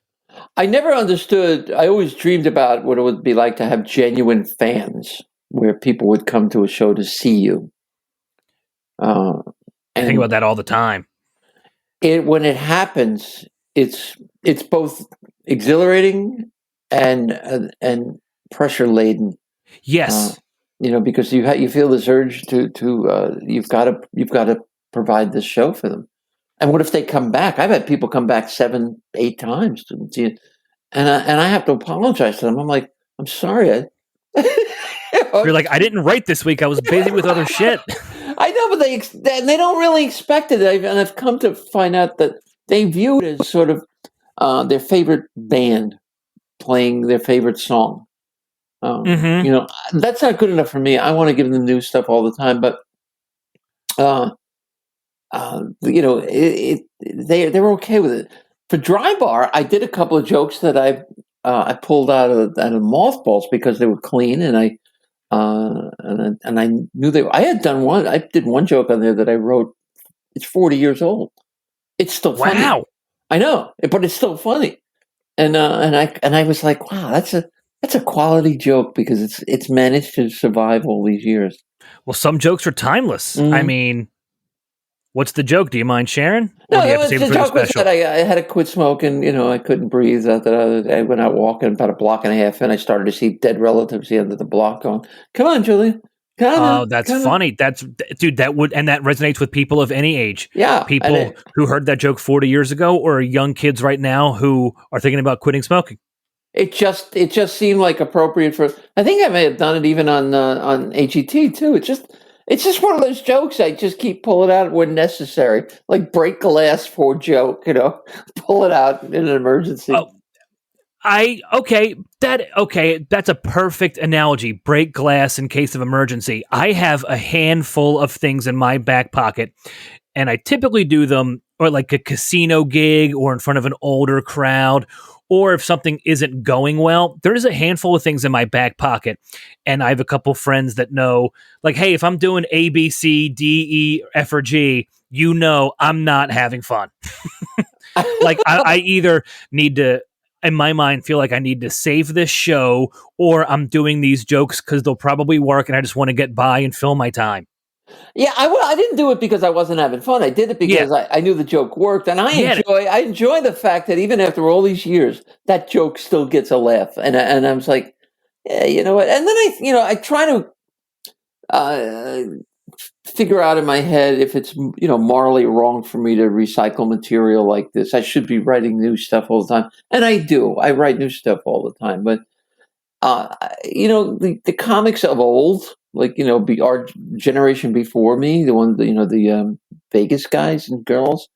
I never understood. I always dreamed about what it would be like to have genuine fans, where people would come to a show to see you. I think about that all the time. When it happens, it's both exhilarating and pressure laden. Yes. Because you feel this urge to you've got to provide this show for them. And what if they come back? I've had people come back 7, 8 times to see it, and I have to apologize to them. I'm like, I'm sorry. You're like, I didn't write this week. I was busy with other shit. I know, but they don't really expect it. And I've come to find out that they view it as sort of their favorite band playing their favorite song. That's not good enough for me. I want to give them new stuff all the time, but they're okay with it. For Dry Bar, I did a couple of jokes that I pulled out of mothballs because they were clean, and I knew I had done one. I did one joke on there that I wrote. It's 40 years old. It's still funny. Wow. I know, but it's still funny. And I was like, wow, that's a quality joke because it's managed to survive all these years. Well, some jokes are timeless. Mm-hmm. I mean, what's the joke? Do you mind sharing? No, the joke was that I had to quit smoking. I couldn't breathe. I went out walking about a block and a half, and I started to see dead relatives at the end of the block going, "Come on, Julia. Come on." Oh, that's funny. That resonates with people of any age. Yeah. People who heard that joke 40 years ago, or young kids right now who are thinking about quitting smoking. It just seemed like appropriate for. I think I may have done it even on AGT too. It's just one of those jokes I just keep pulling out when necessary, like break glass for joke. Pull it out in an emergency. Oh, that's a perfect analogy. Break glass in case of emergency. I have a handful of things in my back pocket, and I typically do them or like a casino gig or in front of an older crowd. Or if something isn't going well, there's a handful of things in my back pocket. And I have a couple friends that know, like, hey, if I'm doing A, B, C, D, E, F, or G, I'm not having fun. Like, I either need to, in my mind, feel like I need to save this show, or I'm doing these jokes because they'll probably work and I just want to get by and fill my time. Yeah, I didn't do it because I wasn't having fun. I did it because I knew the joke worked, and I enjoy the fact that even after all these years, that joke still gets a laugh. And I was like, yeah, you know what? And then I try to figure out in my head if it's morally wrong for me to recycle material like this. I should be writing new stuff all the time, and I do. I write new stuff all the time, but the comics of old. Like, our generation before me, the Vegas guys and girls,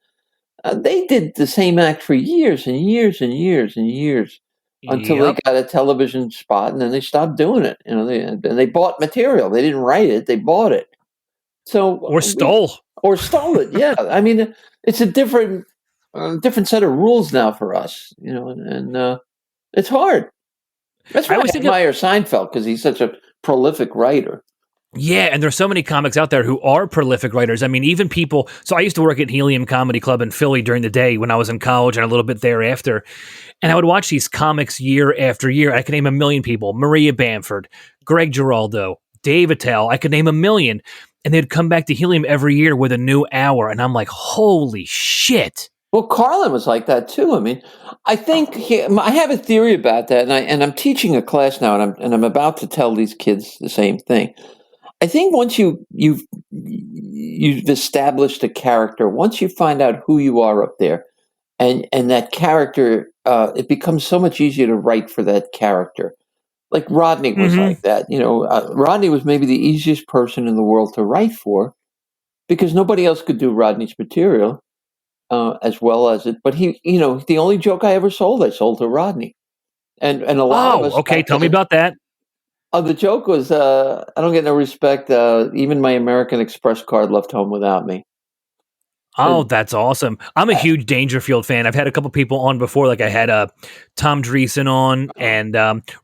they did the same act for years and years and years and years. until they Yep. got a television spot, and then they stopped doing it. And they bought material. They didn't write it; they bought it. So Or stole. or stole it. Yeah, I mean, it's a different set of rules now for us. And it's hard. That's I why always I think of, admire Seinfeld, because he's such a prolific writer. yeah, and there's so many comics out there who are prolific writers. I mean, even people. So I used to work at Helium Comedy Club in Philly during the day when I was in college and a little bit thereafter. And I would watch these comics year after year. I could name a million people: Maria Bamford, Greg Giraldo, Dave Attell. I could name a million. And they'd come back to Helium every year with a new hour. And I'm like, holy shit. Well, Carlin was like that too. I mean, I think I have a theory about that, and I'm teaching a class now, and I'm about to tell these kids the same thing. I think once you've established a character, once you find out who you are up there, and that character, it becomes so much easier to write for that character. Like Rodney was like that. Rodney was maybe the easiest person in the world to write for, because nobody else could do Rodney's material as well as it. But the only joke I ever sold, I sold to Rodney, and a lot of us. Okay, tell me about that. The joke was, I don't get no respect. Even my American Express card left home without me. Oh, that's awesome. I'm a huge Dangerfield fan. I've had a couple people on before. Like I had Tom Dreesen on and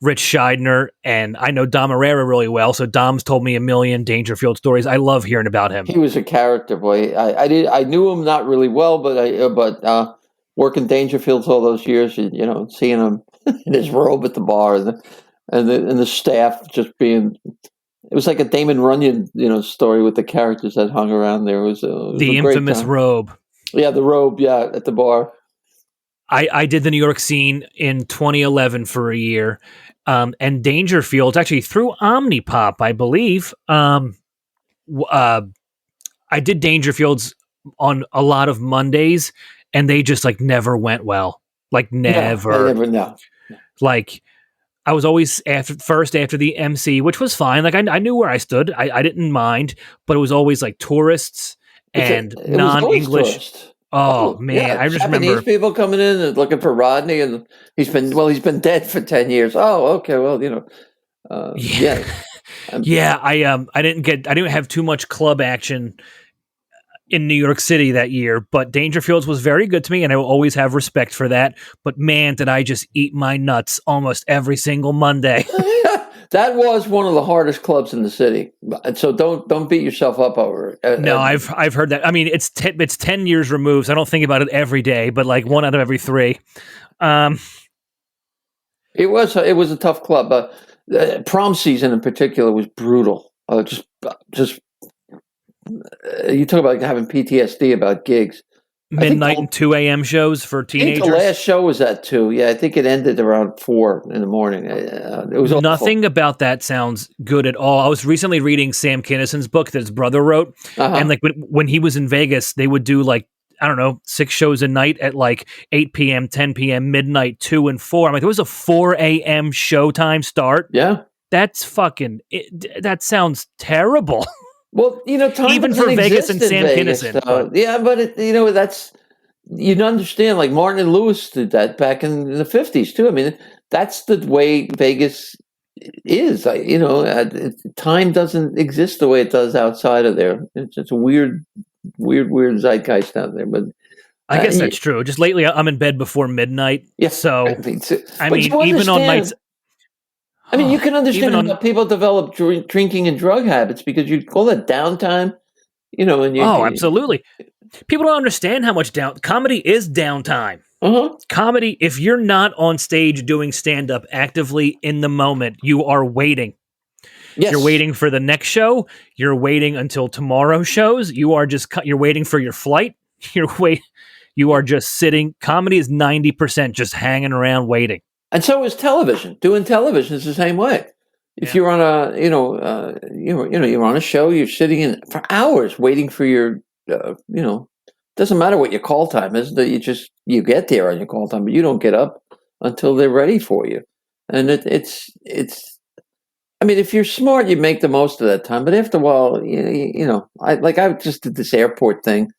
Rich Scheidner, and I know Dom Herrera really well. So Dom's told me a million Dangerfield stories. I love hearing about him. He was a character, boy. I knew him not really well, but working Dangerfields all those years, seeing him in his robe at the bar, and the staff just being. It was like a Damon Runyon, story with the characters that hung around there. It was the a great infamous time. robe. Yeah, the robe. Yeah, at the bar. I did the New York scene in 2011 for a year, and Dangerfield actually through Omnipop, I believe. I did Dangerfields on a lot of Mondays, and they just like never went well. Like never. I never know. Like. I was always after the MC, which was fine. Like I knew where I stood. I didn't mind, but it was always like tourists and non-English. Oh man, yeah, I just Japanese remember people coming in and looking for Rodney, and he's been dead for 10 years. Oh, okay, well, yeah. Yeah, I didn't have too much club action in New York City that year, but Dangerfields was very good to me, and I will always have respect for that. But man, did I just eat my nuts almost every single Monday. That was one of the hardest clubs in the city, so don't beat yourself up over it. No, I've heard that. I mean, it's 10 years removed. So I don't think about it every day, but like one out of every three. It was a tough club. Prom season in particular was brutal. Just you talk about having PTSD about gigs. Midnight and 2 a.m. shows for teenagers. I think the last show was at 2. Yeah, I think it ended around 4 in the morning. It was nothing awful. About that sounds good at all. I was recently reading Sam Kinison's book that his brother wrote, and like when he was in Vegas, they would do like, I don't know, 6 shows a night at like 8 p.m., 10 p.m., midnight, 2 and 4. I'm like, there was a 4 a.m. showtime start. Yeah. That's that sounds terrible. Well, time even for Vegas and Sam Kinison. Yeah, but that's, you understand, like Martin and Lewis did that back in the 50s too. I mean, that's the way Vegas is. Time doesn't exist the way it does outside of there. It's a weird zeitgeist out there. But I guess that's true. Just lately, I'm in bed before midnight. Yeah, so I mean even on nights. I mean, you can understand how people develop drinking and drug habits, because you call it downtime, and absolutely. People don't understand how much comedy is downtime. Comedy, if you're not on stage doing stand-up actively in the moment, you are waiting. Yes. You're waiting for the next show. You're waiting until tomorrow shows. You're waiting for your flight. You are just sitting. Comedy is 90% just hanging around waiting. And so is television. Doing television is the same way. If you're on you're on a show, you're sitting in for hours waiting for your, doesn't matter what your call time is. That you get there on your call time, but you don't get up until they're ready for you. And it's. I mean, if you're smart, you make the most of that time. But after a while, I just did this airport thing.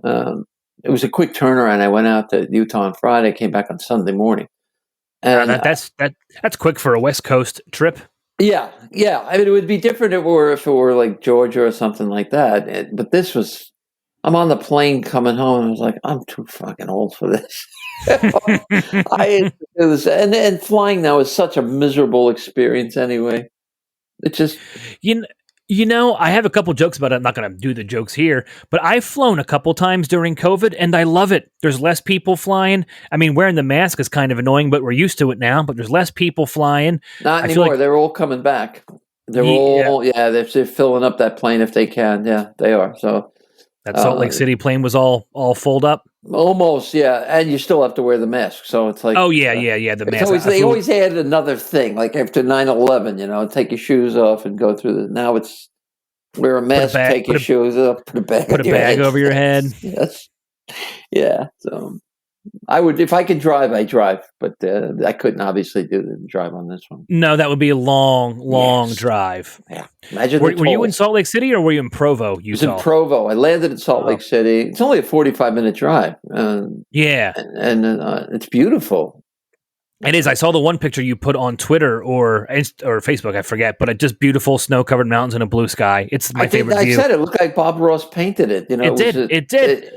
It was a quick turnaround. I went out to Utah on Friday, came back on Sunday morning. And that's quick for a West Coast trip. yeah. I mean, it would be different if it were like Georgia or something like that. But this was, I'm on the plane coming home, and I was like, I'm too fucking old for this. I hate to do this. And flying now is such a miserable experience anyway. It just, You know, I have a couple jokes about it. I'm not going to do the jokes here, but I've flown a couple times during COVID, and I love it. There's less people flying. I mean, wearing the mask is kind of annoying, but we're used to it now. But there's less people flying. not anymore. They're all coming back. They're they're filling up that plane if they can. Yeah, they are. So that Salt Lake City plane was all full up. Almost, yeah, and you still have to wear the mask. So it's like, the mask. They always added another thing, like after 9/11, take your shoes off and go through the. Now it's wear a mask, take your shoes off, put a bag over your head. Yes, yeah. So I would, if I could drive, I drive, but I couldn't obviously drive on this one. No, that would be a long drive. Yeah, imagine. Were you in Salt Lake City or were you in Provo, Utah? I was in Provo. I landed in Salt Lake City. It's only a 45-minute drive. And it's beautiful. It is. I saw the one picture you put on Twitter or Facebook, I forget, but just beautiful snow-covered mountains and a blue sky. It's my favorite view. I said it looked like Bob Ross painted it. It did.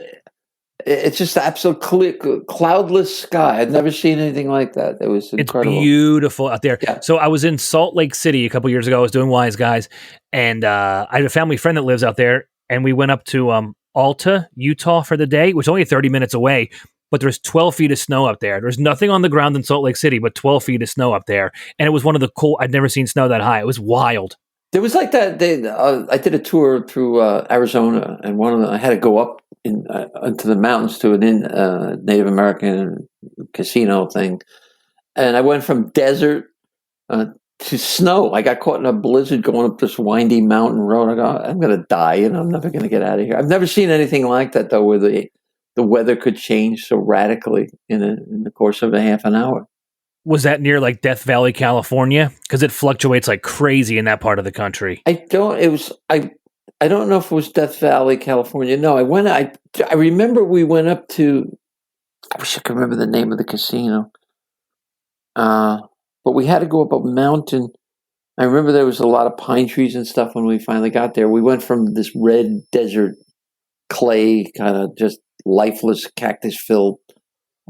It's just absolute clear, cloudless sky. I'd never seen anything like that. It was incredible. It's beautiful out there. Yeah. So I was in Salt Lake City a couple years ago. I was doing Wise Guys, and I have a family friend that lives out there, and we went up to Alta, Utah for the day, which is only 30 minutes away, but there's 12 feet of snow up there. There's nothing on the ground in Salt Lake City, but 12 feet of snow up there. And it was one of the cool, I'd never seen snow that high. It was wild. There was like that. I did a tour through Arizona, and I had to go up into the mountains to an Native American casino thing, and I went from desert to snow. I got caught in a blizzard going up this windy mountain road. I go, I'm going to die, I'm never going to get out of here. I've never seen anything like that though, where the weather could change so radically in the course of a half an hour. Was that near like Death Valley, California? Because it fluctuates like crazy in that part of the country. I don't know if it was Death Valley, California. No, I remember we went up to, I wish I could remember the name of the casino. But we had to go up a mountain. I remember there was a lot of pine trees and stuff when we finally got there. We went from this red desert clay, kind of just lifeless cactus-filled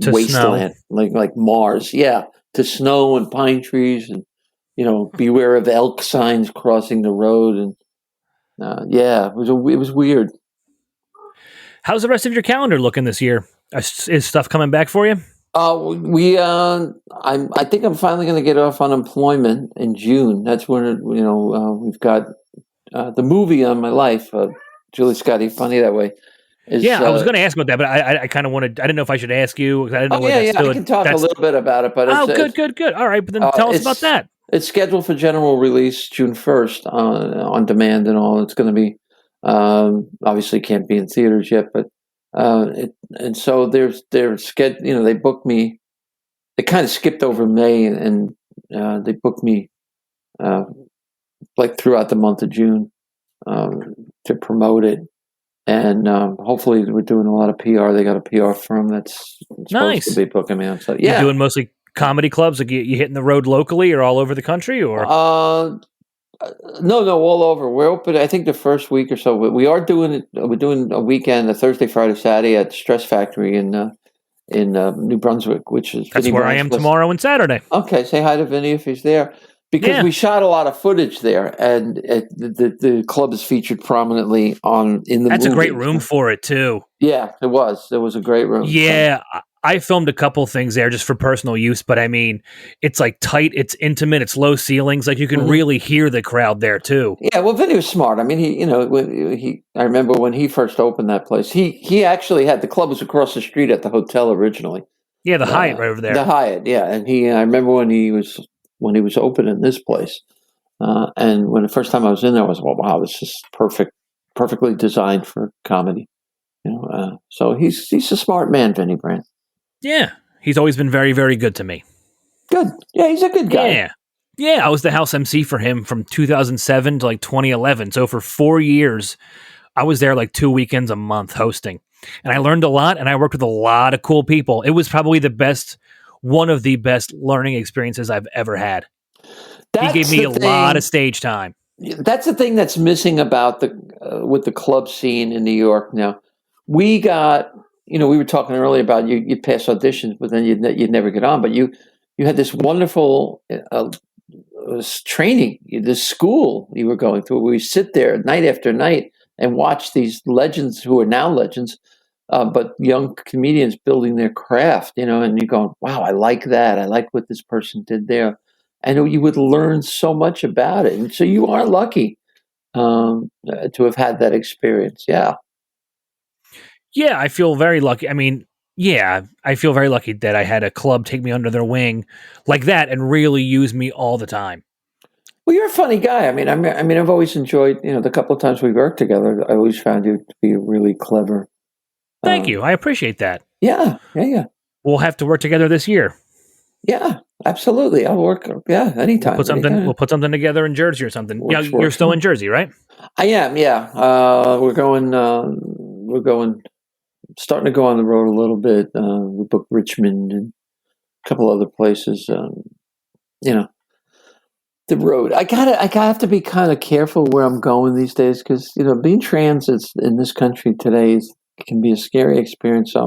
wasteland, like Mars. Yeah, to snow and pine trees and, beware of elk signs crossing the road. And it was weird. How's the rest of your calendar looking this year? Is stuff coming back for you? I think I'm finally going to get off unemployment in June. That's when we've got the movie on my life, Julie Scotti, Funny That Way. I was going to ask about that, but I kind of wanted. I didn't know if I should ask you. I didn't know where that stood. I can talk a little bit about it. But good. All right, but then tell us about that. It's scheduled for general release June 1st on demand and all. It's going to be obviously can't be in theaters yet, but and so they're scheduled. They booked me. They kind of skipped over May and they booked me like throughout the month of June to promote it. And hopefully we're doing a lot of PR. They got a PR firm that's supposed to be booking me on. So you're doing mostly comedy clubs. Like you hitting the road locally or all over the country, or no, all over. We're open. I think the first week or so. We are doing it. We're doing a weekend, a Thursday, Friday, Saturday at the Stress Factory in New Brunswick, which is that's where I am tomorrow and Saturday. Okay, say hi to Vinny if he's there. Because we shot a lot of footage there, and the club is featured prominently in the That's movie. A great room for it, too. Yeah, it was. It was a great room. Yeah, I filmed a couple things there just for personal use, but I mean, it's like tight, it's intimate, it's low ceilings. Like you can really hear the crowd there, too. Yeah, well, Vinny was smart. I mean, I remember when he first opened that place, he actually had, the club was across the street at the hotel originally. Yeah, the Hyatt right over there. The Hyatt, yeah. And I remember when he was opening this place. And when the first time I was in there, I was, wow, this is perfectly designed for comedy. So he's a smart man, Vinny Brand. Yeah, he's always been very, very good to me. Good. Yeah, he's a good guy. Yeah, I was the house MC for him from 2007 to like 2011. So for 4 years, I was there like 2 weekends a month hosting. And I learned a lot, and I worked with a lot of cool people. It was probably the best one of the best learning experiences I've ever had. He gave me a lot of stage time. That's the thing that's missing about with the club scene in New York now. We got, we were talking earlier about you'd pass auditions, but then you'd never get on. But you had this wonderful training, this school you were going through. We sit there night after night and watch these legends who are now legends, but young comedians building their craft, and you're going, wow, I like that. I like what this person did there. And you would learn so much about it. And so you are lucky to have had that experience. Yeah. Yeah, I feel very lucky. I mean, yeah, I feel very lucky that I had a club take me under their wing like that and really use me all the time. Well, you're a funny guy. I mean, I've always enjoyed, the couple of times we worked together, I always found you to be really clever. Thank you. I appreciate that. Yeah. We'll have to work together this year. Yeah, absolutely. I'll work. Yeah, anytime. We'll put something together in Jersey or something. You're still in Jersey, right? I am. Yeah. We're going, starting to go on the road a little bit. We booked Richmond and a couple other places. The road. I have to be kind of careful where I'm going these days because being trans in this country today can be a scary experience. So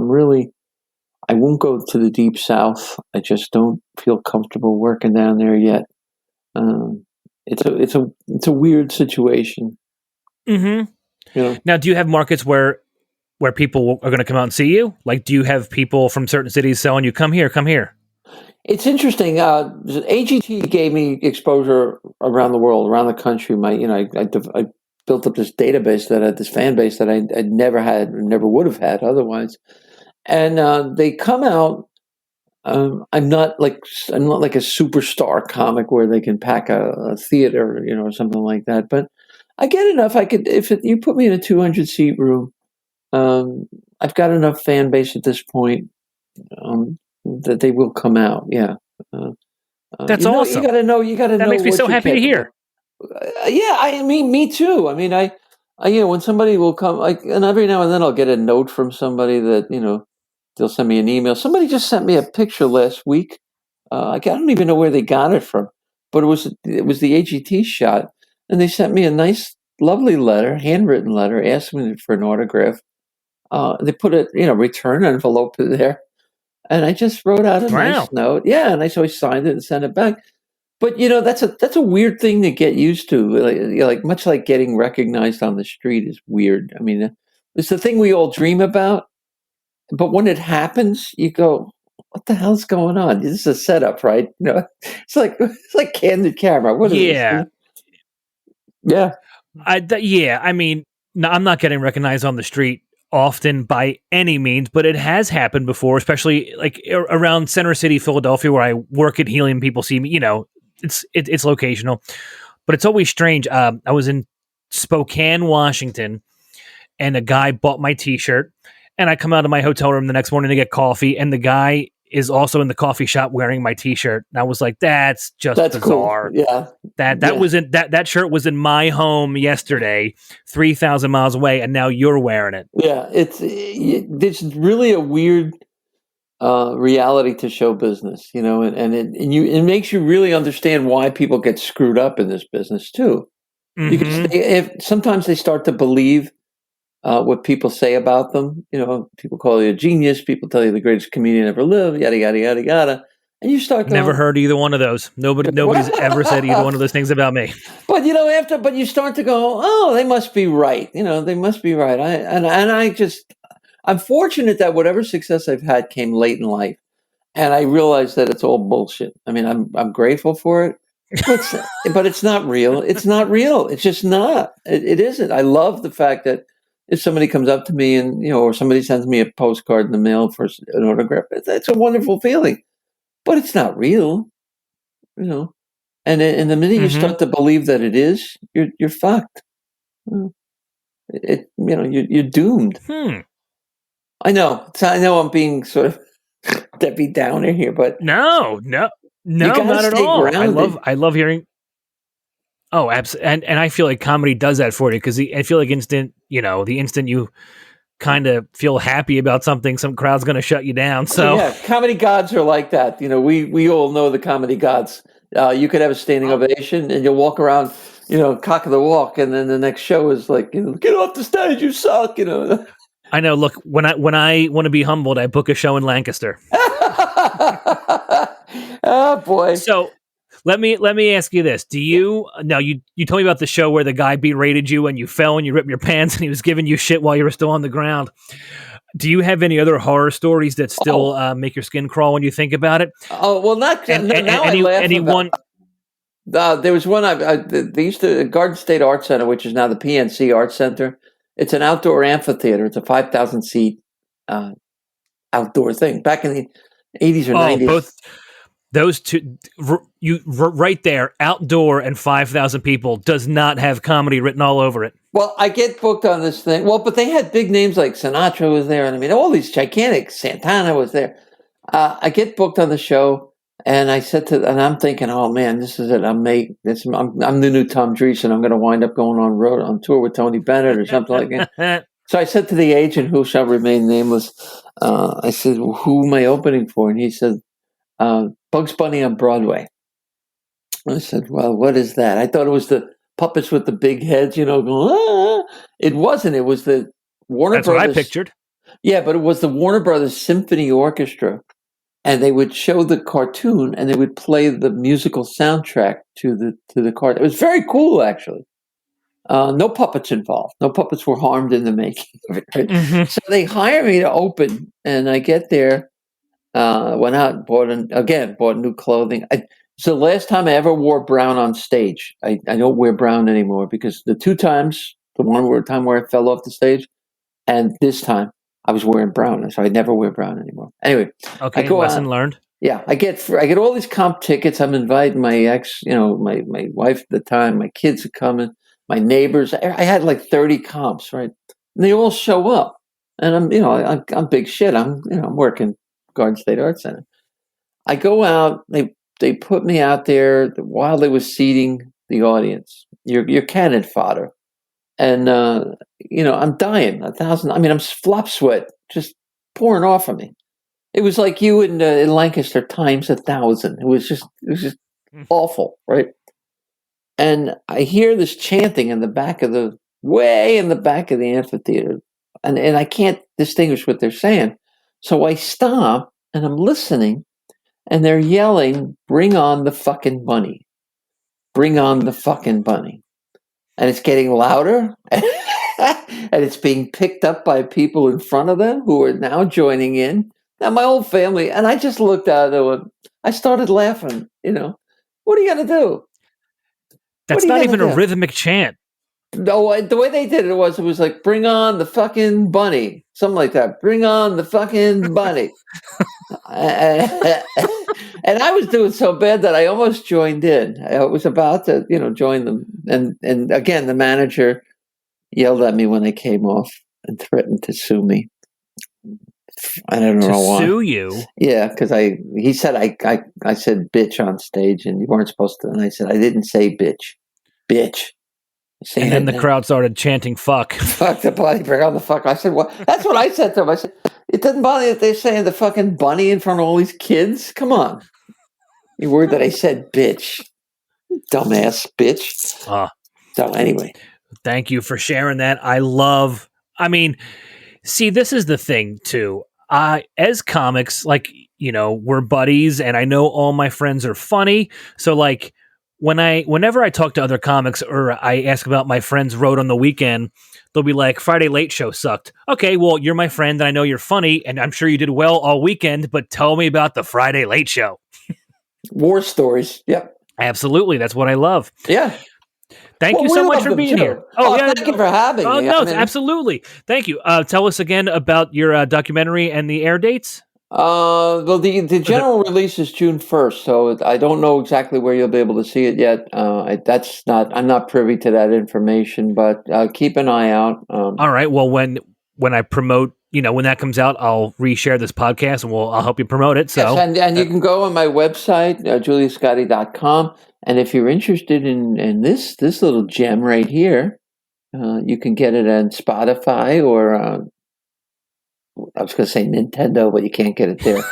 I won't go to the deep south. I just don't feel comfortable working down there yet. It's a weird situation. Mm-hmm. Now, do you have markets where people are going to come out and see you? Like, do you have people from certain cities telling you, come here, come here? It's interesting. AGT gave me exposure around the world, around the country. I built up this database this fan base that I'd never had, or never would have had otherwise. And they come out. I'm not like a superstar comic where they can pack a theater, or something like that. But I get enough. You put me in a 200-seat room, I've got enough fan base at this point that they will come out. Yeah, that's awesome. You got to know. That makes me so happy to hear. Yeah, I mean, me too. I mean, I when somebody will come, and every now and then I'll get a note from somebody that they'll send me an email. Somebody just sent me a picture last week. I don't even know where they got it from, but it was the AGT shot, and they sent me a nice, lovely letter, handwritten letter, asking me for an autograph. They put a return envelope in there, and I just wrote out a nice note. Yeah, and I signed it and sent it back. But that's a weird thing to get used to. Like much like getting recognized on the street is weird. I mean, it's the thing we all dream about. But when it happens, you go, "What the hell's going on? This is a setup, right?" It's like candid camera. What is this? Yeah. I mean, no, I'm not getting recognized on the street often by any means, but it has happened before, especially like around Center City, Philadelphia, where I work at Helium. People see me. It's locational, but it's always strange. I was in Spokane, Washington, and a guy bought my T-shirt, and I come out of my hotel room the next morning to get coffee, and the guy is also in the coffee shop wearing my T-shirt. And I was like, that's bizarre. Cool. Yeah. That shirt was in my home yesterday, 3,000 miles away, and now you're wearing it. Yeah, it's really a weird reality to show business, and it makes you really understand why people get screwed up in this business too, because sometimes they start to believe what people say about them. People call you a genius. People tell you the greatest comedian ever lived. Yada yada yada yada. And you start going, never heard either one of those. Nobody's ever said either one of those things about me. But but you start to go, oh, they must be right. They must be right. I'm fortunate that whatever success I've had came late in life, and I realized that it's all bullshit. I mean, I'm grateful for it, but it's not real. It's not real. It's just not. It isn't. I love the fact that if somebody comes up to me and or somebody sends me a postcard in the mail for an autograph, it's a wonderful feeling. But it's not real, And the minute you start to believe that it is, you're fucked. You're doomed. I know I'm being sort of Debbie Downer here, but no, not at all. Grounded. I love hearing. Oh, absolutely, and I feel like comedy does that for you because I feel like the instant you kind of feel happy about something, some crowd's going to shut you down. So yeah, comedy gods are like that. We all know the comedy gods. You could have a standing ovation, and you'll walk around, cock of the walk, and then the next show is like, get off the stage, you suck. I know. Look, when I want to be humbled, I book a show in Lancaster. Oh boy. So let me ask you this: you told me about the show where the guy berated you and you fell and you ripped your pants and he was giving you shit while you were still on the ground. Do you have any other horror stories that still make your skin crawl when you think about it? Oh well, not now. I laugh anyone. There was one. They used to Garden State Art Center, which is now the PNC Art Center. It's an outdoor amphitheater. It's a 5,000 seat outdoor thing. Back in the 80s or 90s. Both those two, right there, outdoor and 5,000 people does not have comedy written all over it. Well, I get booked on this thing. Well, but they had big names like Sinatra was there, and I mean all these gigantic. Santana was there. I get booked on the show. And I said and I'm thinking, oh man, this is it. I'm the new Tom Dreesen. I'm going to wind up going on tour with Tony Bennett or something like that. So I said to the agent, who shall remain nameless, I said, well, who am I opening for? And he said, Bugs Bunny on Broadway. I said, well, what is that? I thought it was the puppets with the big heads, going, ah. It wasn't. It was the Warner That's Brothers. What I pictured. Yeah, but it was the Warner Brothers Symphony Orchestra. And they would show the cartoon, and they would play the musical soundtrack to the cartoon. It was very cool, actually. No puppets involved. No puppets were harmed in the making of it. Right? Mm-hmm. So they hire me to open, and I get there, went out, bought new clothing. It's the last time I ever wore brown on stage. I don't wear brown anymore because the two times, time where I fell off the stage, and this time, I was wearing brown, so I never wear brown anymore. Anyway, okay, lesson learned. Yeah, I get all these comp tickets. I'm inviting my ex, my wife at the time. My kids are coming. My neighbors. I had like 30 comps, right? And they all show up, and I'm big shit. I'm working Garden State Art Center. I go out. They put me out there while they were seating the audience. You're cannon fodder. And, I'm dying. 1,000. I mean, I'm flop sweat just pouring off of me. It was like you in Lancaster times 1,000. It was just awful, right? And I hear this chanting way in the back of the amphitheater. And I can't distinguish what they're saying. So I stop and I'm listening and they're yelling, "Bring on the fucking bunny. Bring on the fucking bunny." And it's getting louder, and it's being picked up by people in front of them who are now joining in. Now, my whole family, and I just looked out and I started laughing. What are you going to do? That's not even a rhythmic chant. No, the way they did it was like, "Bring on the fucking bunny," something like that. "Bring on the fucking bunny." And I was doing so bad that I almost joined in. I was about to, join them. And again, the manager yelled at me when I came off and threatened to sue me. I don't know why. To sue you? Yeah, because he said I said bitch on stage, and you weren't supposed to. And I said I didn't say bitch. And then the crowd started chanting "fuck." Fuck the bunny, bring on the fuck. I said, "What?" That's what I said to him. I said, "It doesn't bother you that they're saying the fucking bunny in front of all these kids? Come on." You worried that I said bitch, dumbass bitch. So anyway, thank you for sharing that. See, this is the thing too. As comics, we're buddies, and I know all my friends are funny. So whenever I talk to other comics or I ask about my friends wrote on the weekend, they'll be like, "Friday Late Show sucked." Okay, well, you're my friend and I know you're funny and I'm sure you did well all weekend, but tell me about the Friday Late Show. War stories. Yep. Absolutely. That's what I love. Yeah. Thank you so much for being here. Thank you for having me. Absolutely. Thank you. Tell us again about your documentary and the air dates. Well, the general release is June 1st, so I don't know exactly where you'll be able to see it yet. I'm not privy to that information, but keep an eye out. All right. Well, when I promote, when that comes out, I'll reshare this podcast and I'll help you promote it. So, yes, and you can go on my website, juliuscotti.com. And if you're interested in this little gem right here, you can get it on Spotify or I was going to say Nintendo, but you can't get it there.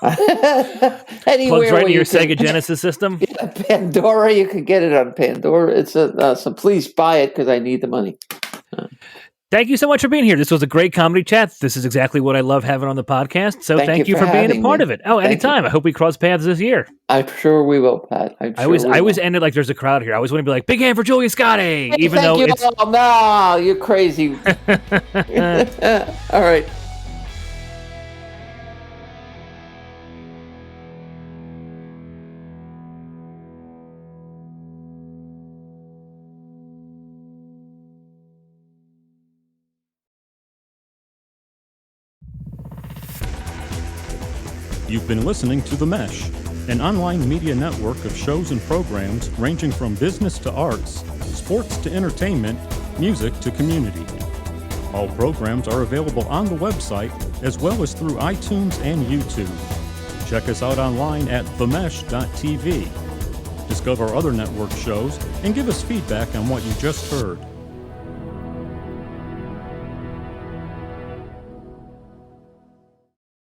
Anywhere Plugs right where into you your can- Sega Genesis system. Yeah, Pandora, you could get it on Pandora. It's so please buy it because I need the money. Thank you so much for being here. This was a great comedy chat. This is exactly what I love having on the podcast. So thank you for being a having part me. of it. Oh, Thank anytime. I hope we cross paths this year. I'm sure we will, Pat. I always ended like there's a crowd here. I always want to be like, big hand for Julia Scotti, even Thank though you. it's Oh, no, you're crazy. All right. You've been listening to The Mesh, an online media network of shows and programs ranging from business to arts, sports to entertainment, music to community. All programs are available on the website as well as through iTunes and YouTube. Check us out online at themesh.tv. Discover other network shows and give us feedback on what you just heard.